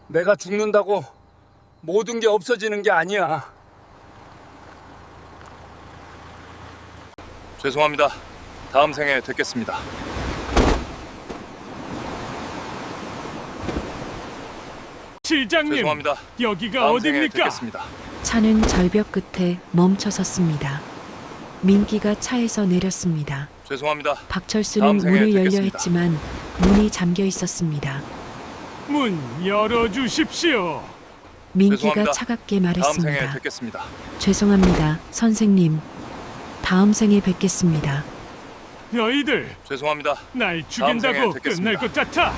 내가 죽는다고 모든 게 없어지는 게 아니야. 죄송합니다. 다음 생에 뵙겠습니다. 실장님, 죄송합니다. 여기가 다음 생에 어딥니까? 뵙겠습니다. 차는 절벽 끝에 멈춰 섰습니다. 민기가 차에서 내렸습니다. 죄송합니다. 박철수는 다음 생에 문을 열려 뵙겠습니다. 했지만 문이 잠겨 있었습니다. 문 열어주십시오. 민기가 죄송합니다. 차갑게 다음 생에 말했습니다. 뵙겠습니다. 죄송합니다, 선생님. 다음 생에 뵙겠습니다. 너희들 죄송합니다. 날 생에 죽인다고 뵙겠습니다. 끝날 것 같아.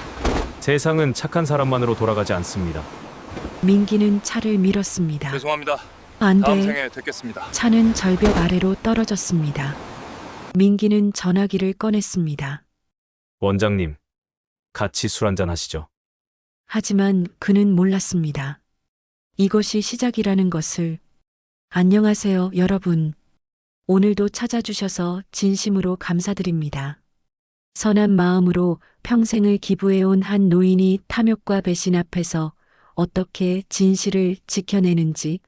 세상은 착한 사람만으로 돌아가지 않습니다. 민기는 차를 밀었습니다. 죄송합니다. 안 다음 돼. 생에 뵙겠습니다. 차는 절벽 아래로 떨어졌습니다. 민기는 전화기를 꺼냈습니다. 원장님, 같이 술 한잔 하시죠. 하지만 그는 몰랐습니다. 이것이 시작이라는 것을. 안녕하세요, 여러분. 오늘도 찾아주셔서 진심으로 감사드립니다. 선한 마음으로 평생을 기부해온 한 노인이 탐욕과 배신 앞에서 어떻게 진실을 지켜내는지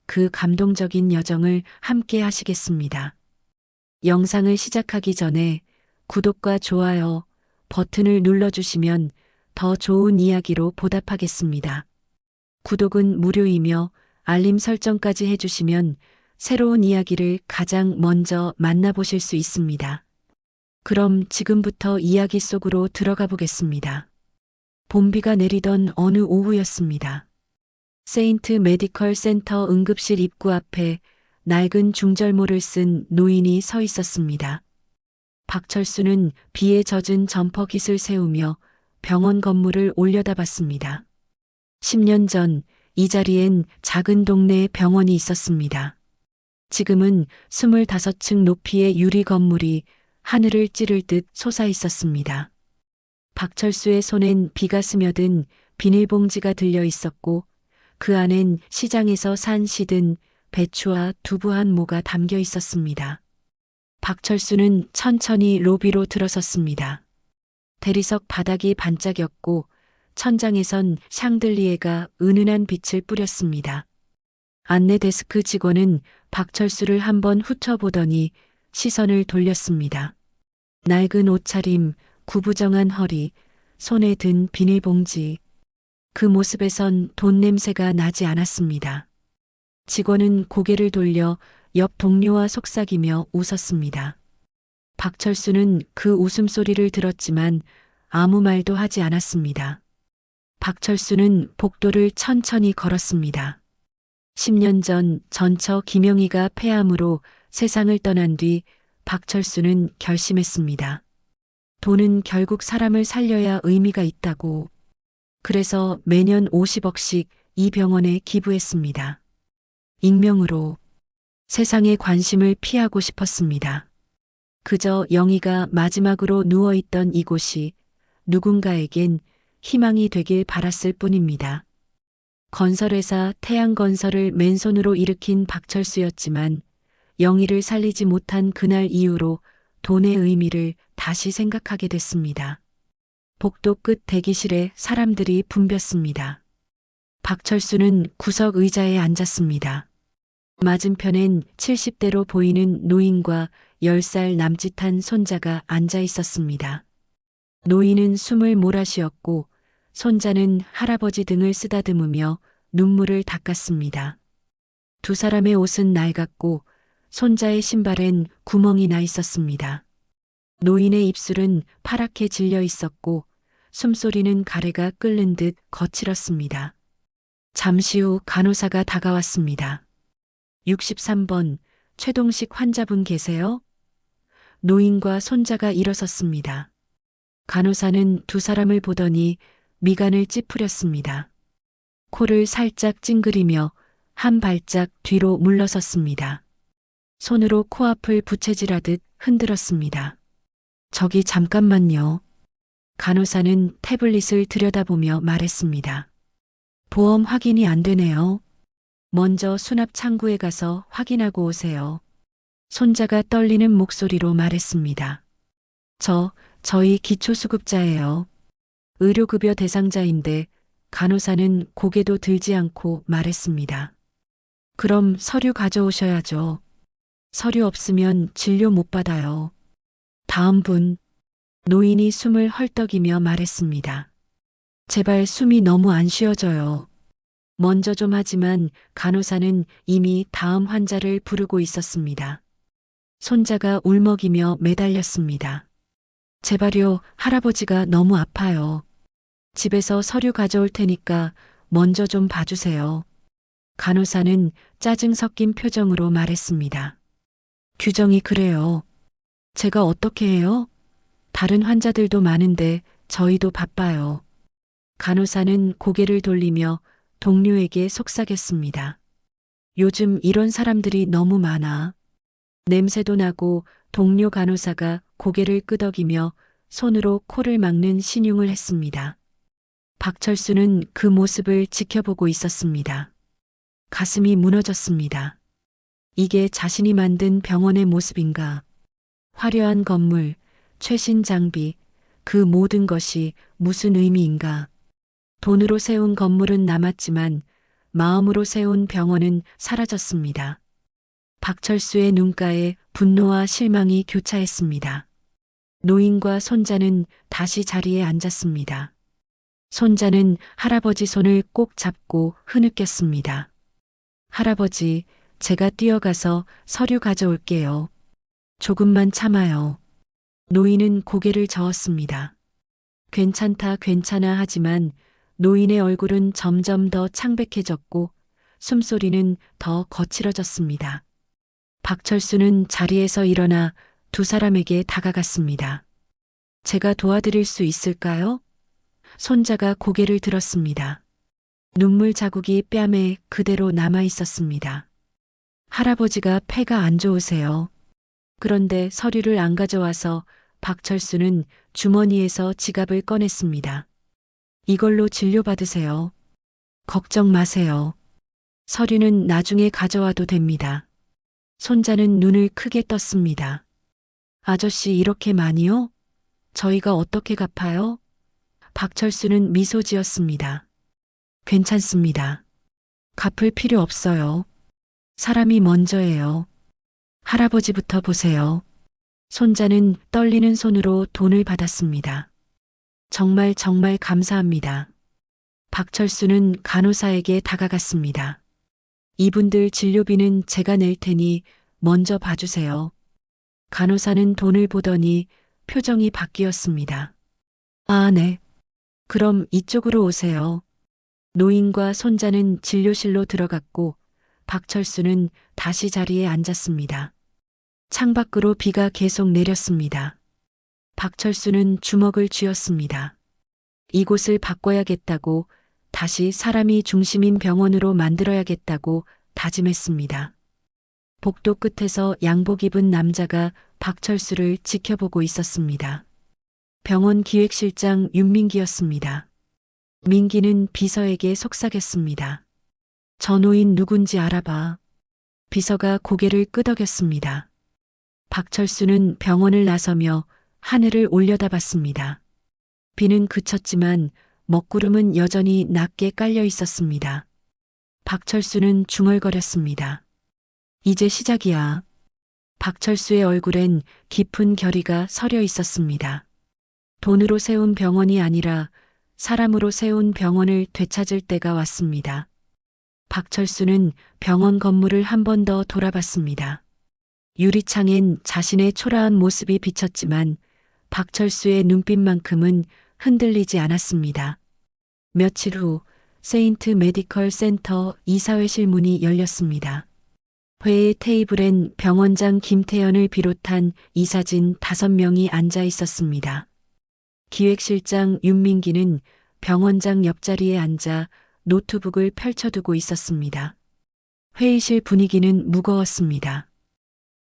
그 감동적인 여정을 함께 하시겠습니다. 영상을 시작하기 전에 구독과 좋아요 버튼을 눌러주시면 더 좋은 이야기로 보답하겠습니다. 구독은 무료이며 알림 설정까지 해주시면 새로운 이야기를 가장 먼저 만나보실 수 있습니다. 그럼 지금부터 이야기 속으로 들어가 보겠습니다. 봄비가 내리던 어느 오후였습니다. 세인트 메디컬 센터 응급실 입구 앞에 낡은 중절모를 쓴 노인이 서 있었습니다. 박철수는 비에 젖은 점퍼깃을 세우며 병원 건물을 올려다봤습니다. 10년 전 이 자리엔 작은 동네 병원이 있었습니다. 지금은 25층 높이의 유리 건물이 하늘을 찌를 듯 솟아 있었습니다. 박철수의 손엔 비가 스며든 비닐봉지가 들려 있었고 그 안엔 시장에서 산 시든 배추와 두부 한 모가 담겨 있었습니다. 박철수는 천천히 로비로 들어섰습니다. 대리석 바닥이 반짝였고 천장에선 샹들리에가 은은한 빛을 뿌렸습니다. 안내 데스크 직원은 박철수를 한번 훑어보더니 시선을 돌렸습니다. 낡은 옷차림, 구부정한 허리, 손에 든 비닐봉지. 그 모습에선 돈 냄새가 나지 않았습니다. 직원은 고개를 돌려 옆 동료와 속삭이며 웃었습니다. 박철수는 그 웃음소리를 들었지만 아무 말도 하지 않았습니다. 박철수는 복도를 천천히 걸었습니다. 10년 전 전처 김영희가 폐암으로 세상을 떠난 뒤 박철수는 결심했습니다. 돈은 결국 사람을 살려야 의미가 있다고. 그래서 매년 50억씩 이 병원에 기부했습니다. 익명으로. 세상의 관심을 피하고 싶었습니다. 그저 영희가 마지막으로 누워있던 이곳이 누군가에겐 희망이 되길 바랐을 뿐입니다. 건설회사 태양건설을 맨손으로 일으킨 박철수였지만 영희를 살리지 못한 그날 이후로 돈의 의미를 다시 생각하게 됐습니다. 복도 끝 대기실에 사람들이 붐볐습니다. 박철수는 구석 의자에 앉았습니다. 맞은편엔 70대로 보이는 노인과 10살 남짓한 손자가 앉아 있었습니다. 노인은 숨을 몰아쉬었고 손자는 할아버지 등을 쓰다듬으며 눈물을 닦았습니다. 두 사람의 옷은 낡았고 손자의 신발엔 구멍이 나 있었습니다. 노인의 입술은 파랗게 질려 있었고 숨소리는 가래가 끓는 듯 거칠었습니다. 잠시 후 간호사가 다가왔습니다. 63번 최동식 환자분 계세요? 노인과 손자가 일어섰습니다. 간호사는 두 사람을 보더니 미간을 찌푸렸습니다. 코를 살짝 찡그리며 한 발짝 뒤로 물러섰습니다. 손으로 코앞을 부채질하듯 흔들었습니다. 저기 잠깐만요. 간호사는 태블릿을 들여다보며 말했습니다. 보험 확인이 안 되네요. 먼저 수납 창구에 가서 확인하고 오세요. 손자가 떨리는 목소리로 말했습니다. 저희 기초수급자예요. 의료급여 대상자인데 간호사는 고개도 들지 않고 말했습니다. 그럼 서류 가져오셔야죠. 서류 없으면 진료 못 받아요. 다음 분, 노인이 숨을 헐떡이며 말했습니다. 제발 숨이 너무 안 쉬어져요. 먼저 좀 하지만 간호사는 이미 다음 환자를 부르고 있었습니다. 손자가 울먹이며 매달렸습니다. 제발요, 할아버지가 너무 아파요. 집에서 서류 가져올 테니까 먼저 좀 봐주세요. 간호사는 짜증 섞인 표정으로 말했습니다. 규정이 그래요. 제가 어떻게 해요? 다른 환자들도 많은데 저희도 바빠요. 간호사는 고개를 돌리며 동료에게 속삭였습니다. 요즘 이런 사람들이 너무 많아. 냄새도 나고 동료 간호사가 고개를 끄덕이며 손으로 코를 막는 신용을 했습니다. 박철수는 그 모습을 지켜보고 있었습니다. 가슴이 무너졌습니다. 이게 자신이 만든 병원의 모습인가? 화려한 건물, 최신 장비, 그 모든 것이 무슨 의미인가? 돈으로 세운 건물은 남았지만 마음으로 세운 병원은 사라졌습니다. 박철수의 눈가에 분노와 실망이 교차했습니다. 노인과 손자는 다시 자리에 앉았습니다. 손자는 할아버지 손을 꼭 잡고 흐느꼈습니다. 할아버지, 제가 뛰어가서 서류 가져올게요. 조금만 참아요. 노인은 고개를 저었습니다. 괜찮다, 괜찮아 하지만 노인의 얼굴은 점점 더 창백해졌고 숨소리는 더 거칠어졌습니다. 박철수는 자리에서 일어나 두 사람에게 다가갔습니다. 제가 도와드릴 수 있을까요? 손자가 고개를 들었습니다. 눈물 자국이 뺨에 그대로 남아 있었습니다. 할아버지가 폐가 안 좋으세요. 그런데 서류를 안 가져와서 박철수는 주머니에서 지갑을 꺼냈습니다. 이걸로 진료받으세요. 걱정 마세요. 서류는 나중에 가져와도 됩니다. 손자는 눈을 크게 떴습니다. 아저씨 이렇게 많이요? 저희가 어떻게 갚아요? 박철수는 미소 지었습니다. 괜찮습니다. 갚을 필요 없어요. 사람이 먼저예요. 할아버지부터 보세요. 손자는 떨리는 손으로 돈을 받았습니다. 정말 감사합니다. 박철수는 간호사에게 다가갔습니다. 이분들 진료비는 제가 낼 테니 먼저 봐주세요. 간호사는 돈을 보더니 표정이 바뀌었습니다. 아, 네. 그럼 이쪽으로 오세요. 노인과 손자는 진료실로 들어갔고 박철수는 다시 자리에 앉았습니다. 창밖으로 비가 계속 내렸습니다. 박철수는 주먹을 쥐었습니다. 이곳을 바꿔야겠다고, 다시 사람이 중심인 병원으로 만들어야겠다고 다짐했습니다. 복도 끝에서 양복 입은 남자가 박철수를 지켜보고 있었습니다. 병원 기획실장 윤민기였습니다. 민기는 비서에게 속삭였습니다. 저 노인 누군지 알아봐. 비서가 고개를 끄덕였습니다. 박철수는 병원을 나서며 하늘을 올려다봤습니다. 비는 그쳤지만 먹구름은 여전히 낮게 깔려 있었습니다. 박철수는 중얼거렸습니다. 이제 시작이야. 박철수의 얼굴엔 깊은 결의가 서려 있었습니다. 돈으로 세운 병원이 아니라 사람으로 세운 병원을 되찾을 때가 왔습니다. 박철수는 병원 건물을 한 번 더 돌아봤습니다. 유리창엔 자신의 초라한 모습이 비쳤지만 박철수의 눈빛만큼은 흔들리지 않았습니다. 며칠 후 세인트 메디컬 센터 이사회실 문이 열렸습니다. 회의 테이블엔 병원장 김태현을 비롯한 이사진 5명이 앉아 있었습니다. 기획실장 윤민기는 병원장 옆자리에 앉아 노트북을 펼쳐두고 있었습니다. 회의실 분위기는 무거웠습니다.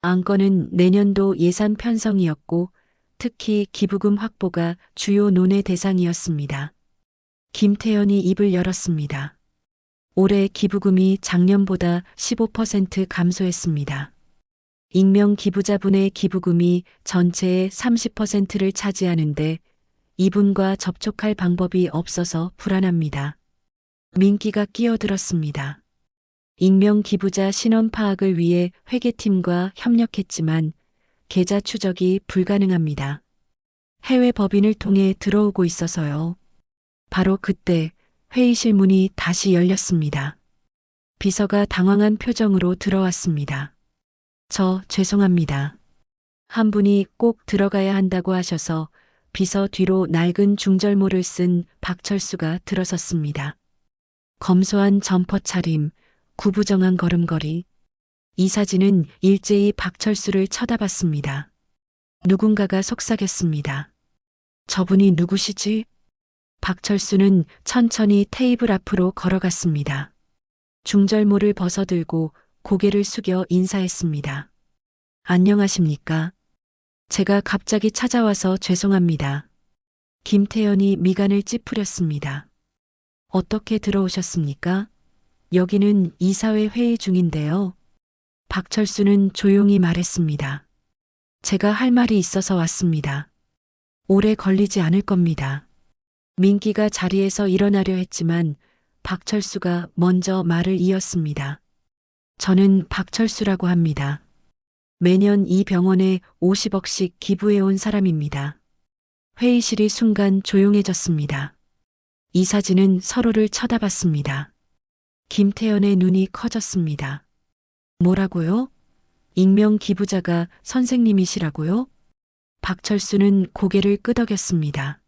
안건은 내년도 예산 편성이었고 특히 기부금 확보가 주요 논의 대상이었습니다. 김태현이 입을 열었습니다. 올해 기부금이 작년보다 15% 감소했습니다. 익명 기부자분의 기부금이 전체의 30%를 차지하는데 이분과 접촉할 방법이 없어서 불안합니다. 민기가 끼어들었습니다. 익명 기부자 신원 파악을 위해 회계팀과 협력했지만 계좌 추적이 불가능합니다. 해외 법인을 통해 들어오고 있어서요. 바로 그때 회의실 문이 다시 열렸습니다. 비서가 당황한 표정으로 들어왔습니다. 죄송합니다. 한 분이 꼭 들어가야 한다고 하셔서 비서 뒤로 낡은 중절모를 쓴 박철수가 들어섰습니다. 검소한 점퍼 차림, 구부정한 걸음걸이. 이 사진은 일제히 박철수를 쳐다봤습니다. 누군가가 속삭였습니다. 저분이 누구시지? 박철수는 천천히 테이블 앞으로 걸어갔습니다. 중절모를 벗어들고 고개를 숙여 인사했습니다. 안녕하십니까? 제가 갑자기 찾아와서 죄송합니다. 김태현이 미간을 찌푸렸습니다. 어떻게 들어오셨습니까? 여기는 이사회 회의 중인데요. 박철수는 조용히 말했습니다. 제가 할 말이 있어서 왔습니다. 오래 걸리지 않을 겁니다. 민기가 자리에서 일어나려 했지만 박철수가 먼저 말을 이었습니다. 저는 박철수라고 합니다. 매년 이 병원에 50억씩 기부해온 사람입니다. 회의실이 순간 조용해졌습니다. 이 사진은 서로를 쳐다봤습니다. 김태현의 눈이 커졌습니다. 뭐라고요? 익명 기부자가 선생님이시라고요? 박철수는 고개를 끄덕였습니다.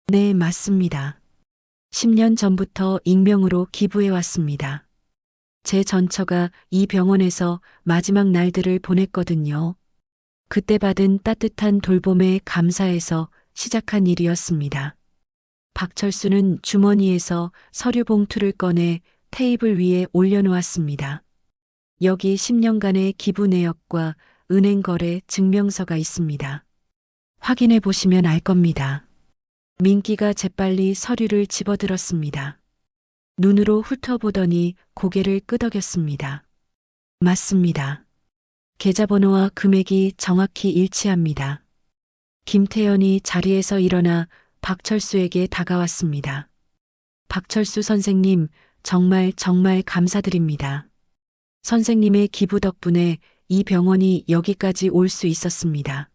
네, 맞습니다. 10년 전부터 익명으로 기부해왔습니다. 제 전처가 이 병원에서 마지막 날들을 보냈거든요. 그때 받은 따뜻한 돌봄에 감사해서 시작한 일이었습니다. 박철수는 주머니에서 서류 봉투를 꺼내 테이블 위에 올려놓았습니다. 여기 10년간의 기부 내역과 은행 거래 증명서가 있습니다. 확인해 보시면 알 겁니다. 민기가 재빨리 서류를 집어들었습니다. 눈으로 훑어보더니 고개를 끄덕였습니다. 맞습니다. 계좌번호와 금액이 정확히 일치합니다. 김태현이 자리에서 일어나 박철수에게 다가왔습니다. 박철수 선생님, 정말 감사드립니다. 선생님의 기부 덕분에 이 병원이 여기까지 올 수 있었습니다.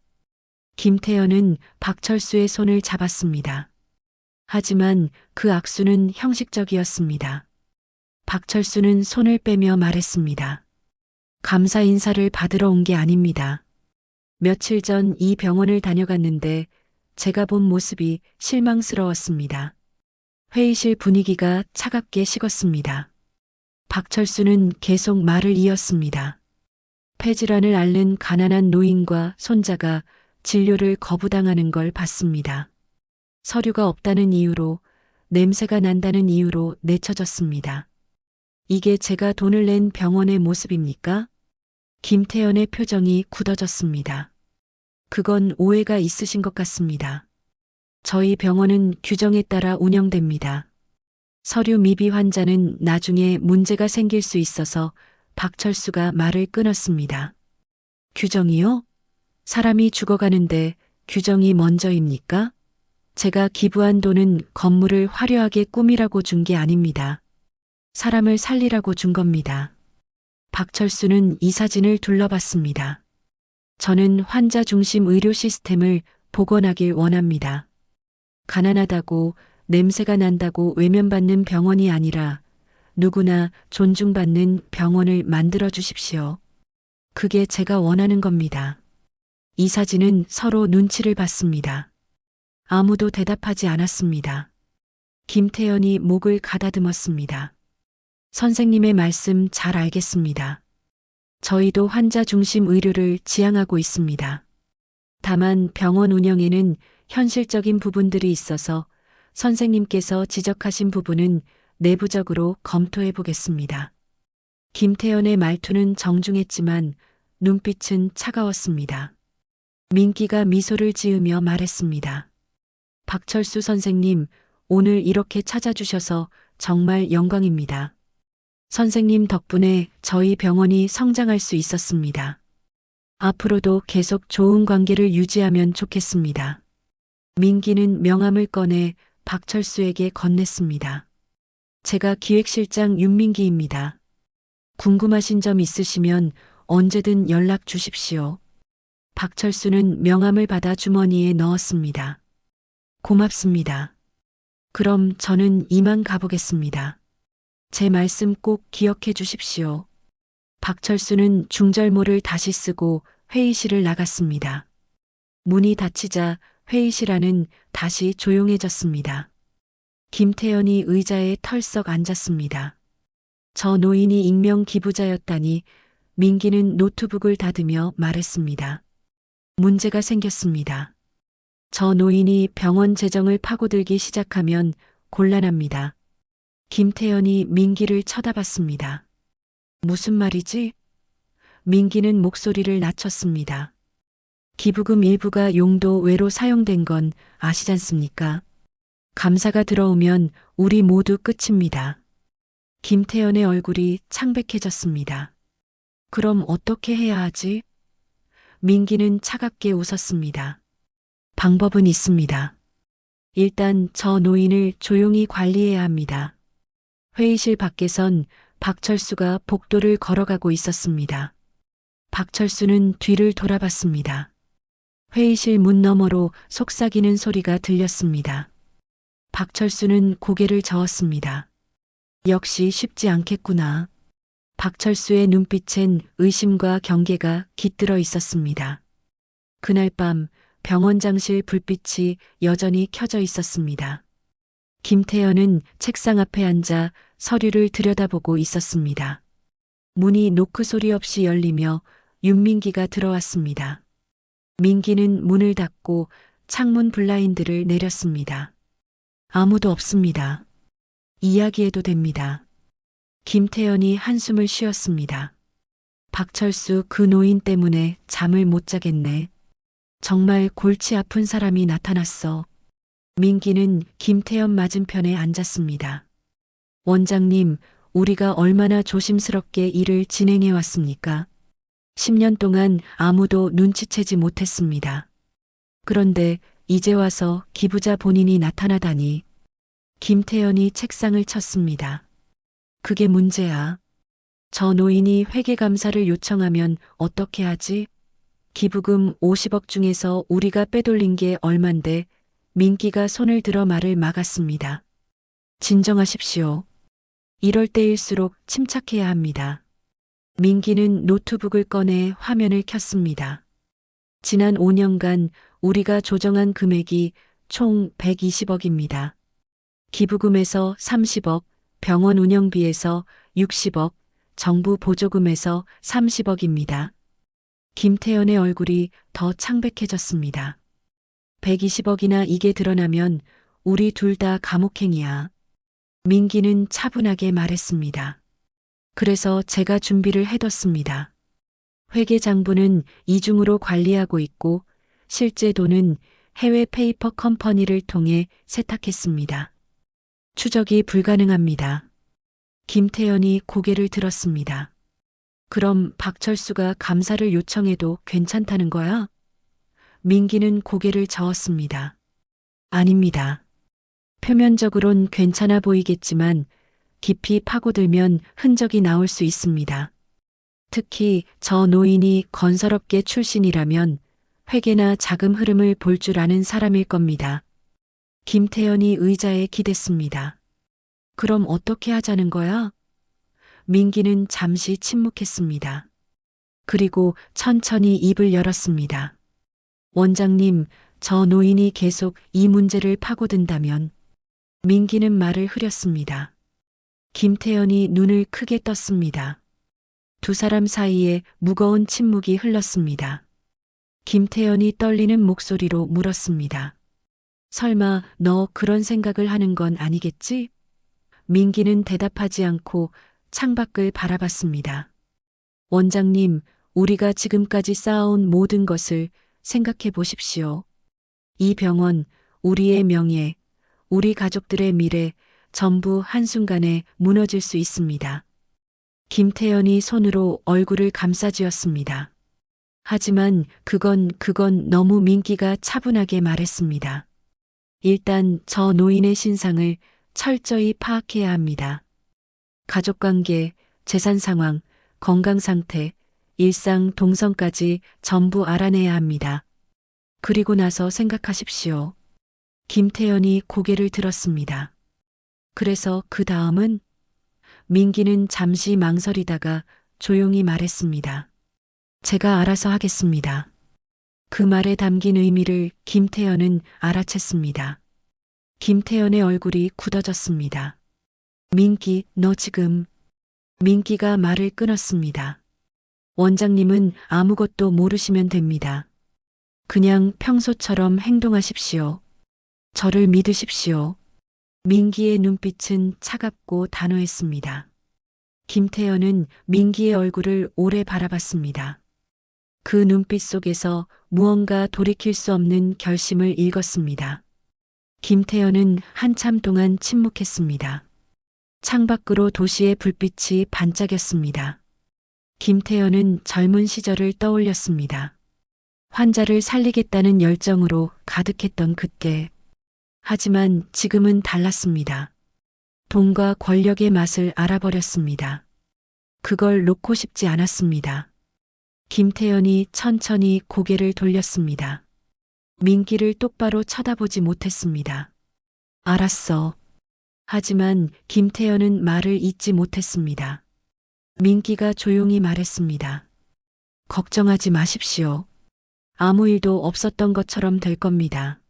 김태현은 박철수의 손을 잡았습니다. 하지만 그 악수는 형식적이었습니다. 박철수는 손을 빼며 말했습니다. 감사 인사를 받으러 온 게 아닙니다. 며칠 전 이 병원을 다녀갔는데 제가 본 모습이 실망스러웠습니다. 회의실 분위기가 차갑게 식었습니다. 박철수는 계속 말을 이었습니다. 폐질환을 앓는 가난한 노인과 손자가 진료를 거부당하는 걸 봤습니다. 서류가 없다는 이유로, 냄새가 난다는 이유로 내쳐졌습니다. 이게 제가 돈을 낸 병원의 모습입니까? 김태현의 표정이 굳어졌습니다. 그건 오해가 있으신 것 같습니다. 저희 병원은 규정에 따라 운영됩니다. 서류 미비 환자는 나중에 문제가 생길 수 있어서 박철수가 말을 끊었습니다. 규정이요? 사람이 죽어가는데 규정이 먼저입니까? 제가 기부한 돈은 건물을 화려하게 꾸미라고 준 게 아닙니다. 사람을 살리라고 준 겁니다. 박철수는 이 사진을 둘러봤습니다. 저는 환자 중심 의료 시스템을 복원하길 원합니다. 가난하다고 냄새가 난다고 외면받는 병원이 아니라 누구나 존중받는 병원을 만들어 주십시오. 그게 제가 원하는 겁니다. 이 사진은 서로 눈치를 봤습니다. 아무도 대답하지 않았습니다. 김태현이 목을 가다듬었습니다. 선생님의 말씀 잘 알겠습니다. 저희도 환자 중심 의료를 지향하고 있습니다. 다만 병원 운영에는 현실적인 부분들이 있어서 선생님께서 지적하신 부분은 내부적으로 검토해 보겠습니다. 김태현의 말투는 정중했지만 눈빛은 차가웠습니다. 민기가 미소를 지으며 말했습니다. 박철수 선생님, 오늘 이렇게 찾아주셔서 정말 영광입니다. 선생님 덕분에 저희 병원이 성장할 수 있었습니다. 앞으로도 계속 좋은 관계를 유지하면 좋겠습니다. 민기는 명함을 꺼내 박철수에게 건넸습니다. 제가 기획실장 윤민기입니다. 궁금하신 점 있으시면 언제든 연락 주십시오. 박철수는 명함을 받아 주머니에 넣었습니다. 고맙습니다. 그럼 저는 이만 가보겠습니다. 제 말씀 꼭 기억해 주십시오. 박철수는 중절모를 다시 쓰고 회의실을 나갔습니다. 문이 닫히자 회의실 안은 다시 조용해졌습니다. 김태현이 의자에 털썩 앉았습니다. 저 노인이 익명 기부자였다니. 민기는 노트북을 닫으며 말했습니다. 문제가 생겼습니다. 저 노인이 병원 재정을 파고들기 시작하면 곤란합니다. 김태현이 민기를 쳐다봤습니다. 무슨 말이지? 민기는 목소리를 낮췄습니다. 기부금 일부가 용도 외로 사용된 건 아시잖습니까? 감사가 들어오면 우리 모두 끝입니다. 김태현의 얼굴이 창백해졌습니다. 그럼 어떻게 해야 하지? 민기는 차갑게 웃었습니다. 방법은 있습니다. 일단 저 노인을 조용히 관리해야 합니다. 회의실 밖에선 박철수가 복도를 걸어가고 있었습니다. 박철수는 뒤를 돌아봤습니다. 회의실 문 너머로 속삭이는 소리가 들렸습니다. 박철수는 고개를 저었습니다. 역시 쉽지 않겠구나. 박철수의 눈빛엔 의심과 경계가 깃들어 있었습니다. 그날 밤 병원장실 불빛이 여전히 켜져 있었습니다. 김태현은 책상 앞에 앉아 서류를 들여다보고 있었습니다. 문이 노크 소리 없이 열리며 윤민기가 들어왔습니다. 민기는 문을 닫고 창문 블라인드를 내렸습니다. 아무도 없습니다. 이야기해도 됩니다. 김태현이 한숨을 쉬었습니다. 박철수 그 노인 때문에 잠을 못 자겠네. 정말 골치 아픈 사람이 나타났어. 민기는 김태현 맞은편에 앉았습니다. 원장님, 우리가 얼마나 조심스럽게 일을 진행해 왔습니까? 10년 동안 아무도 눈치채지 못했습니다. 그런데 이제 와서 기부자 본인이 나타나다니. 김태현이 책상을 쳤습니다. 그게 문제야. 저 노인이 회계감사를 요청하면 어떻게 하지? 기부금 50억 중에서 우리가 빼돌린 게 얼만데. 민기가 손을 들어 말을 막았습니다. 진정하십시오. 이럴 때일수록 침착해야 합니다. 민기는 노트북을 꺼내 화면을 켰습니다. 지난 5년간 우리가 조정한 금액이 총 120억입니다. 기부금에서 30억, 병원 운영비에서 60억, 정부 보조금에서 30억입니다. 김태현의 얼굴이 더 창백해졌습니다. 120억이나 이게 드러나면 우리 둘 다 감옥행이야. 민기는 차분하게 말했습니다. 그래서 제가 준비를 해뒀습니다. 회계장부는 이중으로 관리하고 있고 실제 돈은 해외 페이퍼 컴퍼니를 통해 세탁했습니다. 추적이 불가능합니다. 김태현이 고개를 들었습니다. 그럼 박철수가 감사를 요청해도 괜찮다는 거야? 민기는 고개를 저었습니다. 아닙니다. 표면적으론 괜찮아 보이겠지만 깊이 파고들면 흔적이 나올 수 있습니다. 특히 저 노인이 건설업계 출신이라면 회계나 자금 흐름을 볼 줄 아는 사람일 겁니다. 김태현이 의자에 기댔습니다. 그럼 어떻게 하자는 거야? 민기는 잠시 침묵했습니다. 그리고 천천히 입을 열었습니다. 원장님, 저 노인이 계속 이 문제를 파고든다면. 민기는 말을 흐렸습니다. 김태현이 눈을 크게 떴습니다. 두 사람 사이에 무거운 침묵이 흘렀습니다. 김태현이 떨리는 목소리로 물었습니다. 설마 너 그런 생각을 하는 건 아니겠지? 민기는 대답하지 않고 창밖을 바라봤습니다. 원장님, 우리가 지금까지 쌓아온 모든 것을 생각해 보십시오. 이 병원, 우리의 명예, 우리 가족들의 미래 전부 한순간에 무너질 수 있습니다. 김태현이 손으로 얼굴을 감싸쥐었습니다. 하지만 그건 너무. 민기가 차분하게 말했습니다. 일단 저 노인의 신상을 철저히 파악해야 합니다. 가족관계, 재산 상황, 건강 상태, 일상 동선까지 전부 알아내야 합니다. 그리고 나서 생각하십시오. 김태연이 고개를 들었습니다. 그래서 그 다음은? 민기는 잠시 망설이다가 조용히 말했습니다. 제가 알아서 하겠습니다. 그 말에 담긴 의미를 김태연은 알아챘습니다. 김태연의 얼굴이 굳어졌습니다. 민기, 너 지금... 민기가 말을 끊었습니다. 원장님은 아무것도 모르시면 됩니다. 그냥 평소처럼 행동하십시오. 저를 믿으십시오. 민기의 눈빛은 차갑고 단호했습니다. 김태연은 민기의 얼굴을 오래 바라봤습니다. 그 눈빛 속에서 무언가 돌이킬 수 없는 결심을 읽었습니다. 김태연은 한참 동안 침묵했습니다. 창밖으로 도시의 불빛이 반짝였습니다. 김태연은 젊은 시절을 떠올렸습니다. 환자를 살리겠다는 열정으로 가득했던 그때. 하지만 지금은 달랐습니다. 돈과 권력의 맛을 알아버렸습니다. 그걸 놓고 싶지 않았습니다. 김태연이 천천히 고개를 돌렸습니다. 민기를 똑바로 쳐다보지 못했습니다. 알았어. 하지만 김태연은 말을 잇지 못했습니다. 민기가 조용히 말했습니다. 걱정하지 마십시오. 아무 일도 없었던 것처럼 될 겁니다.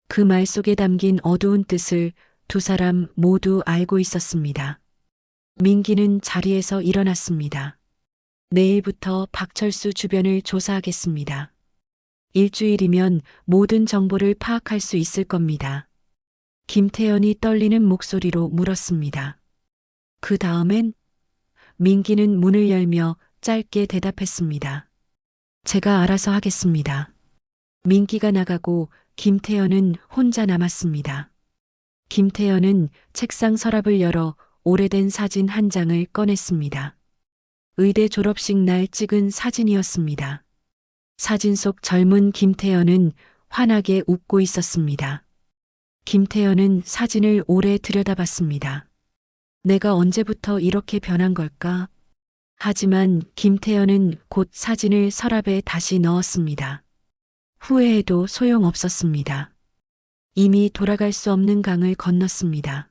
그 말 속에 담긴 어두운 뜻을 두 사람 모두 알고 있었습니다. 민기는 자리에서 일어났습니다. 내일부터 박철수 주변을 조사하겠습니다. 일주일이면 모든 정보를 파악할 수 있을 겁니다. 김태연이 떨리는 목소리로 물었습니다. 그 다음엔? 민기는 문을 열며 짧게 대답했습니다. 제가 알아서 하겠습니다. 민기가 나가고 김태연은 혼자 남았습니다. 김태연은 책상 서랍을 열어 오래된 사진 한 장을 꺼냈습니다. 의대 졸업식 날 찍은 사진이었습니다. 사진 속 젊은 김태연은 환하게 웃고 있었습니다. 김태연은 사진을 오래 들여다봤습니다. 내가 언제부터 이렇게 변한 걸까? 하지만 김태연은 곧 사진을 서랍에 다시 넣었습니다. 후회해도 소용없었습니다. 이미 돌아갈 수 없는 강을 건넜습니다.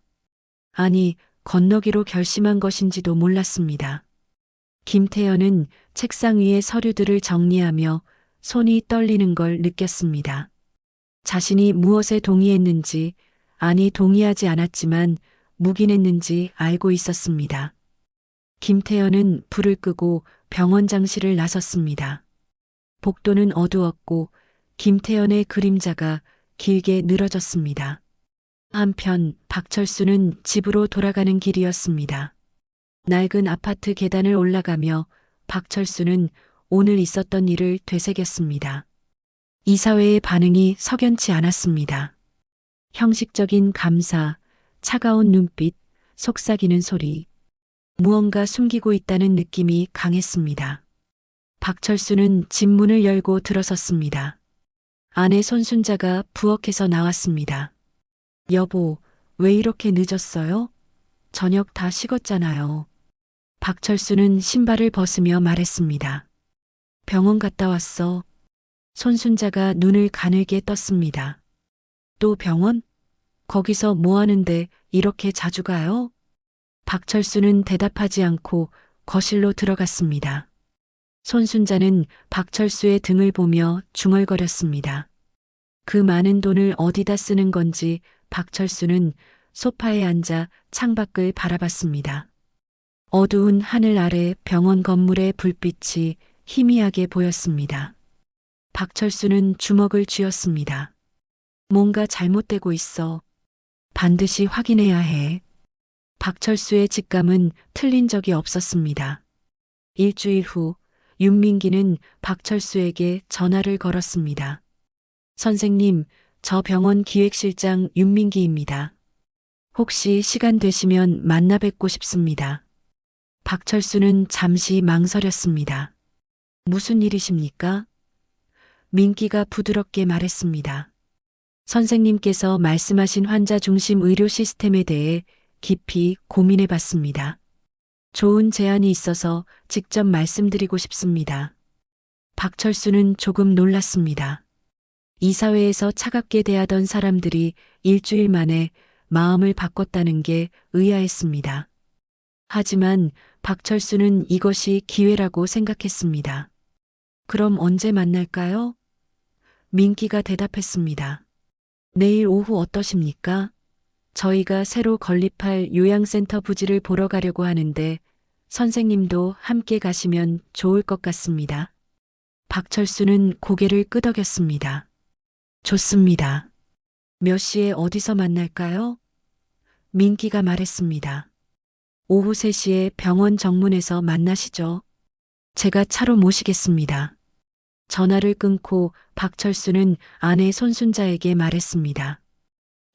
아니, 건너기로 결심한 것인지도 몰랐습니다. 김태연은 책상 위의 서류들을 정리하며 손이 떨리는 걸 느꼈습니다. 자신이 무엇에 동의했는지, 아니 동의하지 않았지만 묵인했는지 알고 있었습니다. 김태연은 불을 끄고 병원장실을 나섰습니다. 복도는 어두웠고 김태연의 그림자가 길게 늘어졌습니다. 한편 박철수는 집으로 돌아가는 길이었습니다. 낡은 아파트 계단을 올라가며 박철수는 오늘 있었던 일을 되새겼습니다. 이사회의 반응이 석연치 않았습니다. 형식적인 감사, 차가운 눈빛, 속삭이는 소리. 무언가 숨기고 있다는 느낌이 강했습니다. 박철수는 집 문을 열고 들어섰습니다. 아내 손순자가 부엌에서 나왔습니다. 여보, 왜 이렇게 늦었어요? 저녁 다 식었잖아요. 박철수는 신발을 벗으며 말했습니다. 병원 갔다 왔어. 손순자가 눈을 가늘게 떴습니다. 또 병원? 거기서 뭐 하는데 이렇게 자주 가요? 박철수는 대답하지 않고 거실로 들어갔습니다. 손순자는 박철수의 등을 보며 중얼거렸습니다. 그 많은 돈을 어디다 쓰는 건지 박철수는 소파에 앉아 창밖을 바라봤습니다. 어두운 하늘 아래 병원 건물의 불빛이 희미하게 보였습니다. 박철수는 주먹을 쥐었습니다. 뭔가 잘못되고 있어. 반드시 확인해야 해. 박철수의 직감은 틀린 적이 없었습니다. 일주일 후 윤민기는 박철수에게 전화를 걸었습니다. 선생님, 저 병원 기획실장 윤민기입니다. 혹시 시간 되시면 만나 뵙고 싶습니다. 박철수는 잠시 망설였습니다. 무슨 일이십니까? 민기가 부드럽게 말했습니다. 선생님께서 말씀하신 환자 중심 의료 시스템에 대해 깊이 고민해 봤습니다. 좋은 제안이 있어서 직접 말씀드리고 싶습니다. 박철수는 조금 놀랐습니다. 이사회에서 차갑게 대하던 사람들이 일주일 만에 마음을 바꿨다는 게 의아했습니다. 하지만 박철수는 이것이 기회라고 생각했습니다. 그럼 언제 만날까요? 민기가 대답했습니다. 내일 오후 어떠십니까? 저희가 새로 건립할 요양센터 부지를 보러 가려고 하는데 선생님도 함께 가시면 좋을 것 같습니다. 박철수는 고개를 끄덕였습니다. 좋습니다. 몇 시에 어디서 만날까요? 민기가 말했습니다. 오후 3시에 병원 정문에서 만나시죠. 제가 차로 모시겠습니다. 전화를 끊고 박철수는 아내 손순자에게 말했습니다.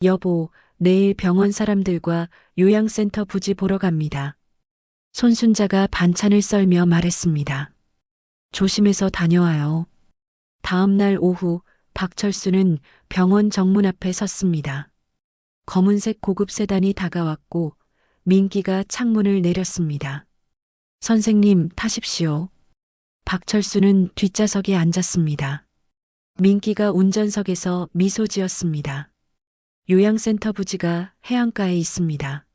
여보, 내일 병원 사람들과 요양센터 부지 보러 갑니다. 손순자가 반찬을 썰며 말했습니다. 조심해서 다녀와요. 다음 날 오후 박철수는 병원 정문 앞에 섰습니다. 검은색 고급 세단이 다가왔고 민기가 창문을 내렸습니다. 선생님, 타십시오. 박철수는 뒷좌석에 앉았습니다. 민기가 운전석에서 미소 지었습니다. 요양센터 부지가 해안가에 있습니다.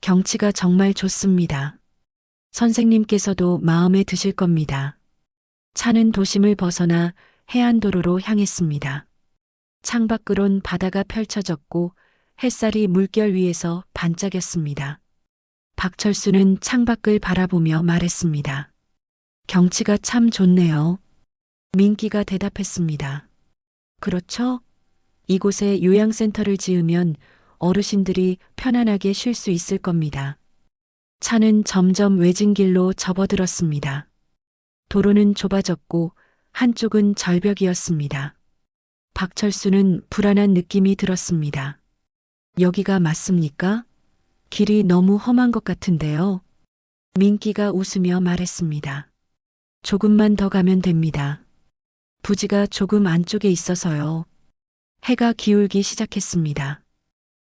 경치가 정말 좋습니다. 선생님께서도 마음에 드실 겁니다. 차는 도심을 벗어나 해안도로로 향했습니다. 창밖으론 바다가 펼쳐졌고 햇살이 물결 위에서 반짝였습니다. 박철수는 창밖을 바라보며 말했습니다. 경치가 참 좋네요. 민기가 대답했습니다. 그렇죠? 이곳에 요양센터를 지으면 어르신들이 편안하게 쉴 수 있을 겁니다. 차는 점점 외진길로 접어들었습니다. 도로는 좁아졌고 한쪽은 절벽이었습니다. 박철수는 불안한 느낌이 들었습니다. 여기가 맞습니까? 길이 너무 험한 것 같은데요. 민기가 웃으며 말했습니다. 조금만 더 가면 됩니다. 부지가 조금 안쪽에 있어서요. 해가 기울기 시작했습니다.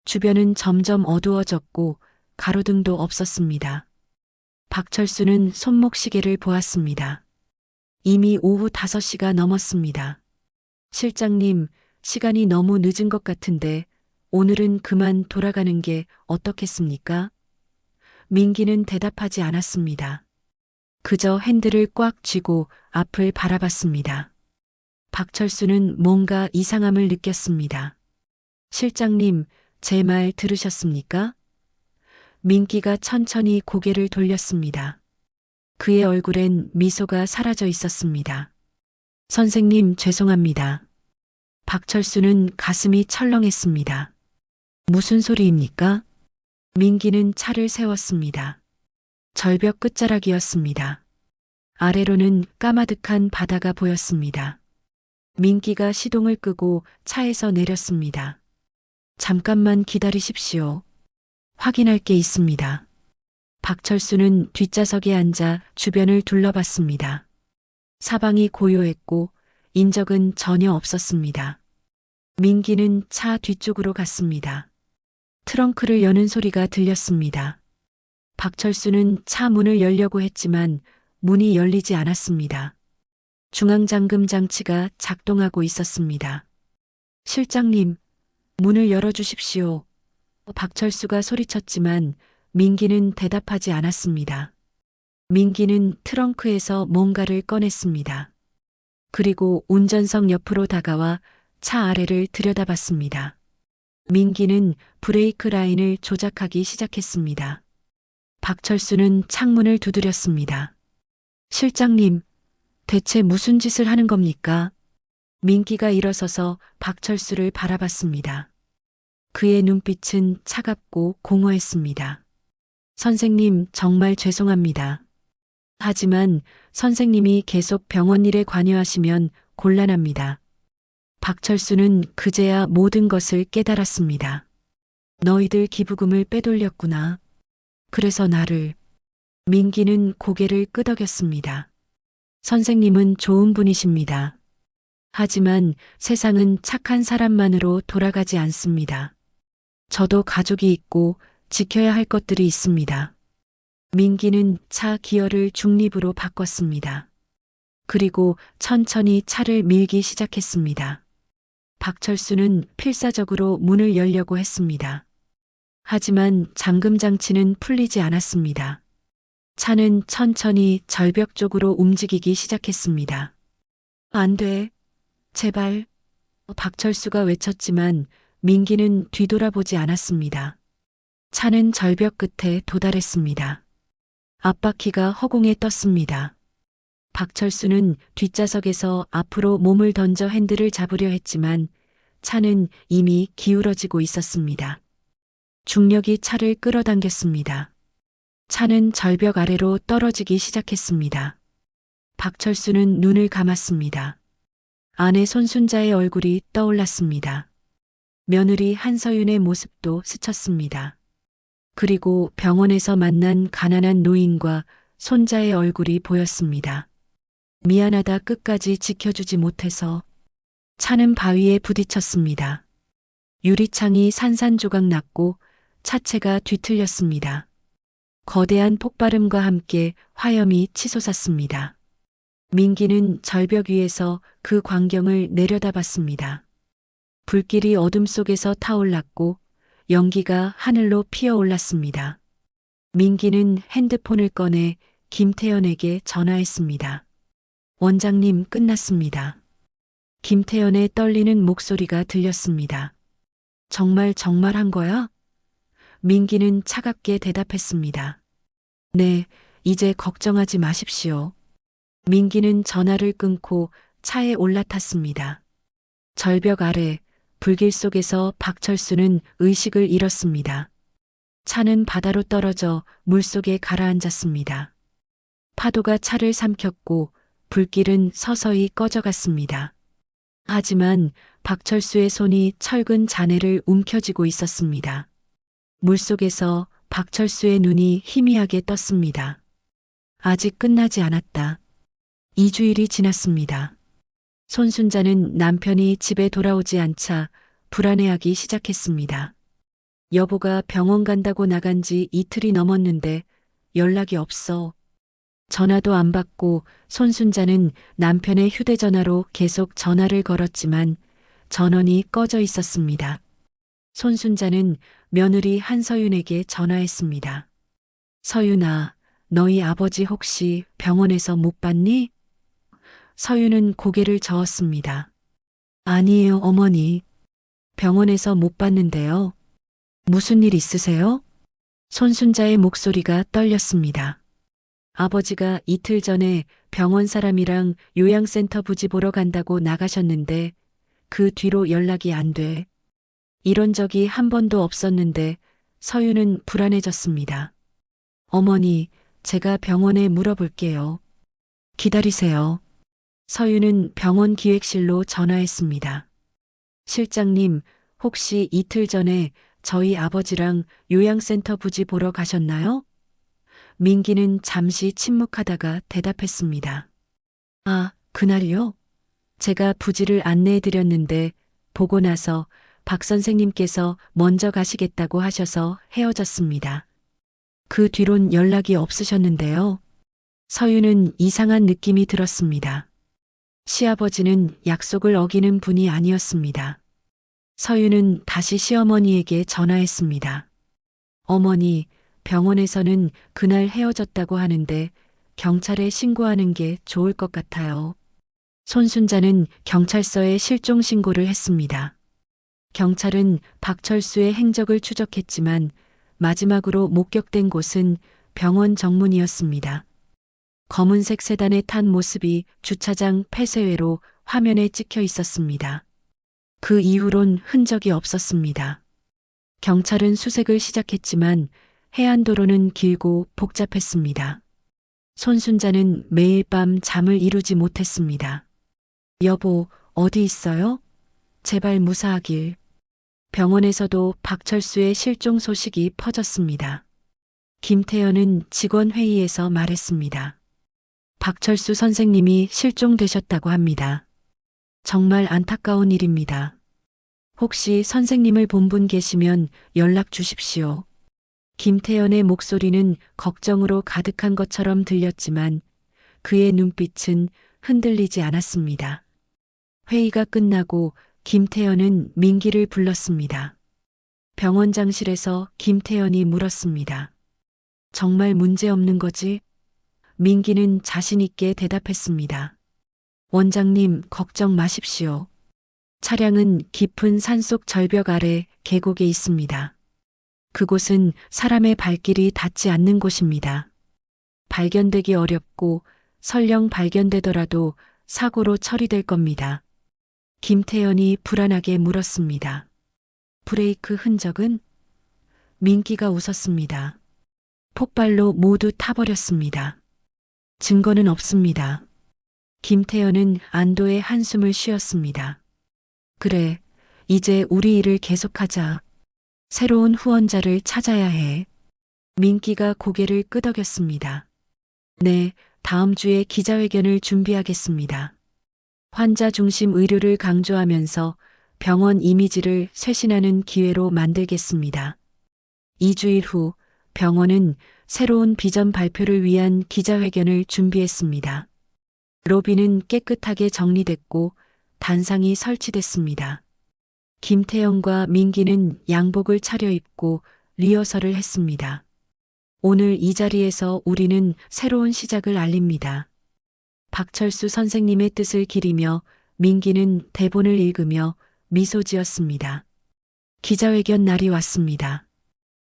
주변은 점점 어두워졌고 가로등도 없었습니다. 박철수는 손목시계를 보았습니다. 이미 오후 5시가 넘었습니다. 실장님, 시간이 너무 늦은 것 같은데 오늘은 그만 돌아가는 게 어떻겠습니까? 민기는 대답하지 않았습니다. 그저 핸들을 꽉 쥐고 앞을 바라봤습니다. 박철수는 뭔가 이상함을 느꼈습니다. 실장님, 제 말 들으셨습니까? 민기가 천천히 고개를 돌렸습니다. 그의 얼굴엔 미소가 사라져 있었습니다. 선생님, 죄송합니다. 박철수는 가슴이 철렁했습니다. 무슨 소리입니까? 민기는 차를 세웠습니다. 절벽 끝자락이었습니다. 아래로는 까마득한 바다가 보였습니다. 민기가 시동을 끄고 차에서 내렸습니다. 잠깐만 기다리십시오. 확인할 게 있습니다. 박철수는 뒷좌석에 앉아 주변을 둘러봤습니다. 사방이 고요했고 인적은 전혀 없었습니다. 민기는 차 뒤쪽으로 갔습니다. 트렁크를 여는 소리가 들렸습니다. 박철수는 차 문을 열려고 했지만 문이 열리지 않았습니다. 중앙잠금 장치가 작동하고 있었습니다. 실장님, 문을 열어주십시오. 박철수가 소리쳤지만 민기는 대답하지 않았습니다. 민기는 트렁크에서 뭔가를 꺼냈습니다. 그리고 운전석 옆으로 다가와 차 아래를 들여다봤습니다. 민기는 브레이크 라인을 조작하기 시작했습니다. 박철수는 창문을 두드렸습니다. 실장님, 대체 무슨 짓을 하는 겁니까? 민기가 일어서서 박철수를 바라봤습니다. 그의 눈빛은 차갑고 공허했습니다. 선생님, 정말 죄송합니다. 하지만 선생님이 계속 병원 일에 관여하시면 곤란합니다. 박철수는 그제야 모든 것을 깨달았습니다. 너희들 기부금을 빼돌렸구나. 그래서 나를. 민기는 고개를 끄덕였습니다. 선생님은 좋은 분이십니다. 하지만 세상은 착한 사람만으로 돌아가지 않습니다. 저도 가족이 있고 지켜야 할 것들이 있습니다. 민기는 차 기어를 중립으로 바꿨습니다. 그리고 천천히 차를 밀기 시작했습니다. 박철수는 필사적으로 문을 열려고 했습니다. 하지만 잠금 장치는 풀리지 않았습니다. 차는 천천히 절벽 쪽으로 움직이기 시작했습니다. 안 돼. 제발. 박철수가 외쳤지만 민기는 뒤돌아보지 않았습니다. 차는 절벽 끝에 도달했습니다. 앞바퀴가 허공에 떴습니다. 박철수는 뒷좌석에서 앞으로 몸을 던져 핸들을 잡으려 했지만 차는 이미 기울어지고 있었습니다. 중력이 차를 끌어당겼습니다. 차는 절벽 아래로 떨어지기 시작했습니다. 박철수는 눈을 감았습니다. 아내 손순자의 얼굴이 떠올랐습니다. 며느리 한서윤의 모습도 스쳤습니다. 그리고 병원에서 만난 가난한 노인과 손자의 얼굴이 보였습니다. 미안하다 끝까지 지켜주지 못해서. 차는 바위에 부딪혔습니다. 유리창이 산산조각 났고 차체가 뒤틀렸습니다. 거대한 폭발음과 함께 화염이 치솟았습니다. 민기는 절벽 위에서 그 광경을 내려다봤습니다. 불길이 어둠 속에서 타올랐고 연기가 하늘로 피어올랐습니다. 민기는 핸드폰을 꺼내 김태연에게 전화했습니다. 원장님, 끝났습니다. 김태연의 떨리는 목소리가 들렸습니다. 정말 한 거야? 민기는 차갑게 대답했습니다. 네, 이제 걱정하지 마십시오. 민기는 전화를 끊고 차에 올라탔습니다. 절벽 아래 불길 속에서 박철수는 의식을 잃었습니다. 차는 바다로 떨어져 물속에 가라앉았습니다. 파도가 차를 삼켰고 불길은 서서히 꺼져갔습니다. 하지만 박철수의 손이 철근 잔해를 움켜쥐고 있었습니다. 물속에서 박철수의 눈이 희미하게 떴습니다. 아직 끝나지 않았다. 2주일이 지났습니다. 손순자는 남편이 집에 돌아오지 않자 불안해하기 시작했습니다. 여보가 병원 간다고 나간 지 이틀이 넘었는데 연락이 없어. 전화도 안 받고 손순자는 남편의 휴대전화로 계속 전화를 걸었지만 전원이 꺼져 있었습니다. 손순자는 며느리 한서윤에게 전화했습니다. 서윤아, 너희 아버지 혹시 병원에서 못 봤니? 서윤은 고개를 저었습니다. 아니에요, 어머니. 병원에서 못 봤는데요. 무슨 일 있으세요? 손순자의 목소리가 떨렸습니다. 아버지가 이틀 전에 병원 사람이랑 요양센터 부지 보러 간다고 나가셨는데 그 뒤로 연락이 안 돼. 이런 적이 한 번도 없었는데 서윤은 불안해졌습니다. 어머니, 제가 병원에 물어볼게요. 기다리세요. 서윤은 병원 기획실로 전화했습니다. 실장님, 혹시 이틀 전에 저희 아버지랑 요양센터 부지 보러 가셨나요? 민기는 잠시 침묵하다가 대답했습니다. 아, 그날요? 제가 부지를 안내해드렸는데 보고 나서 박 선생님께서 먼저 가시겠다고 하셔서 헤어졌습니다. 그 뒤론 연락이 없으셨는데요. 서윤은 이상한 느낌이 들었습니다. 시아버지는 약속을 어기는 분이 아니었습니다. 서윤은 다시 시어머니에게 전화했습니다. 어머니, 병원에서는 그날 헤어졌다고 하는데 경찰에 신고하는 게 좋을 것 같아요. 손순자는 경찰서에 실종 신고를 했습니다. 경찰은 박철수의 행적을 추적했지만 마지막으로 목격된 곳은 병원 정문이었습니다. 검은색 세단에 탄 모습이 주차장 폐쇄회로 화면에 찍혀 있었습니다. 그 이후론 흔적이 없었습니다. 경찰은 수색을 시작했지만 해안도로는 길고 복잡했습니다. 손순자는 매일 밤 잠을 이루지 못했습니다. 여보, 어디 있어요? 제발 무사하길. 병원에서도 박철수의 실종 소식이 퍼졌습니다. 김태연은 직원회의에서 말했습니다. 박철수 선생님이 실종되셨다고 합니다. 정말 안타까운 일입니다. 혹시 선생님을 본 분 계시면 연락 주십시오. 김태연의 목소리는 걱정으로 가득한 것처럼 들렸지만 그의 눈빛은 흔들리지 않았습니다. 회의가 끝나고 김태연은 민기를 불렀습니다. 병원장실에서 김태연이 물었습니다. 정말 문제 없는 거지? 민기는 자신 있게 대답했습니다. 원장님, 걱정 마십시오. 차량은 깊은 산속 절벽 아래 계곡에 있습니다. 그곳은 사람의 발길이 닿지 않는 곳입니다. 발견되기 어렵고 설령 발견되더라도 사고로 처리될 겁니다. 김태연이 불안하게 물었습니다. 브레이크 흔적은? 민기가 웃었습니다. 폭발로 모두 타버렸습니다. 증거는 없습니다. 김태연은 안도의 한숨을 쉬었습니다. 그래, 이제 우리 일을 계속하자. 새로운 후원자를 찾아야 해. 민기가 고개를 끄덕였습니다. 네, 다음 주에 기자회견을 준비하겠습니다. 환자 중심 의료를 강조하면서 병원 이미지를 쇄신하는 기회로 만들겠습니다. 2주일 후 병원은 새로운 비전 발표를 위한 기자회견을 준비했습니다. 로비는 깨끗하게 정리됐고 단상이 설치됐습니다. 김태영과 민기는 양복을 차려입고 리허설을 했습니다. 오늘 이 자리에서 우리는 새로운 시작을 알립니다. 박철수 선생님의 뜻을 기리며 민기는 대본을 읽으며 미소 지었습니다. 기자회견 날이 왔습니다.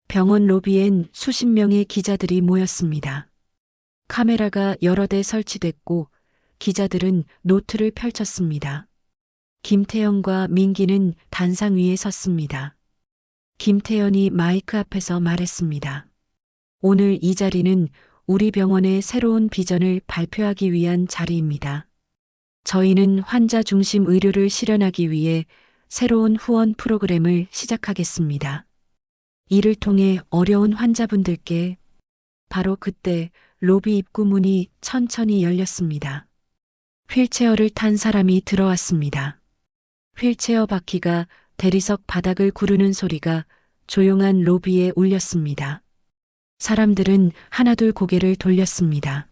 병원 로비엔 수십 명의 기자들이 모였습니다. 카메라가 여러 대 설치됐고 기자들은 노트를 펼쳤습니다. 김태연과 민기는 단상 위에 섰습니다. 김태연이 마이크 앞에서 말했습니다. 오늘 이 자리는 우리 병원의 새로운 비전을 발표하기 위한 자리입니다. 저희는 환자 중심 의료를 실현하기 위해 새로운 후원 프로그램을 시작하겠습니다. 이를 통해 어려운 환자분들께 바로 그때 로비 입구 문이 천천히 열렸습니다. 휠체어를 탄 사람이 들어왔습니다. 휠체어 바퀴가 대리석 바닥을 구르는 소리가 조용한 로비에 울렸습니다. 사람들은 하나둘 고개를 돌렸습니다.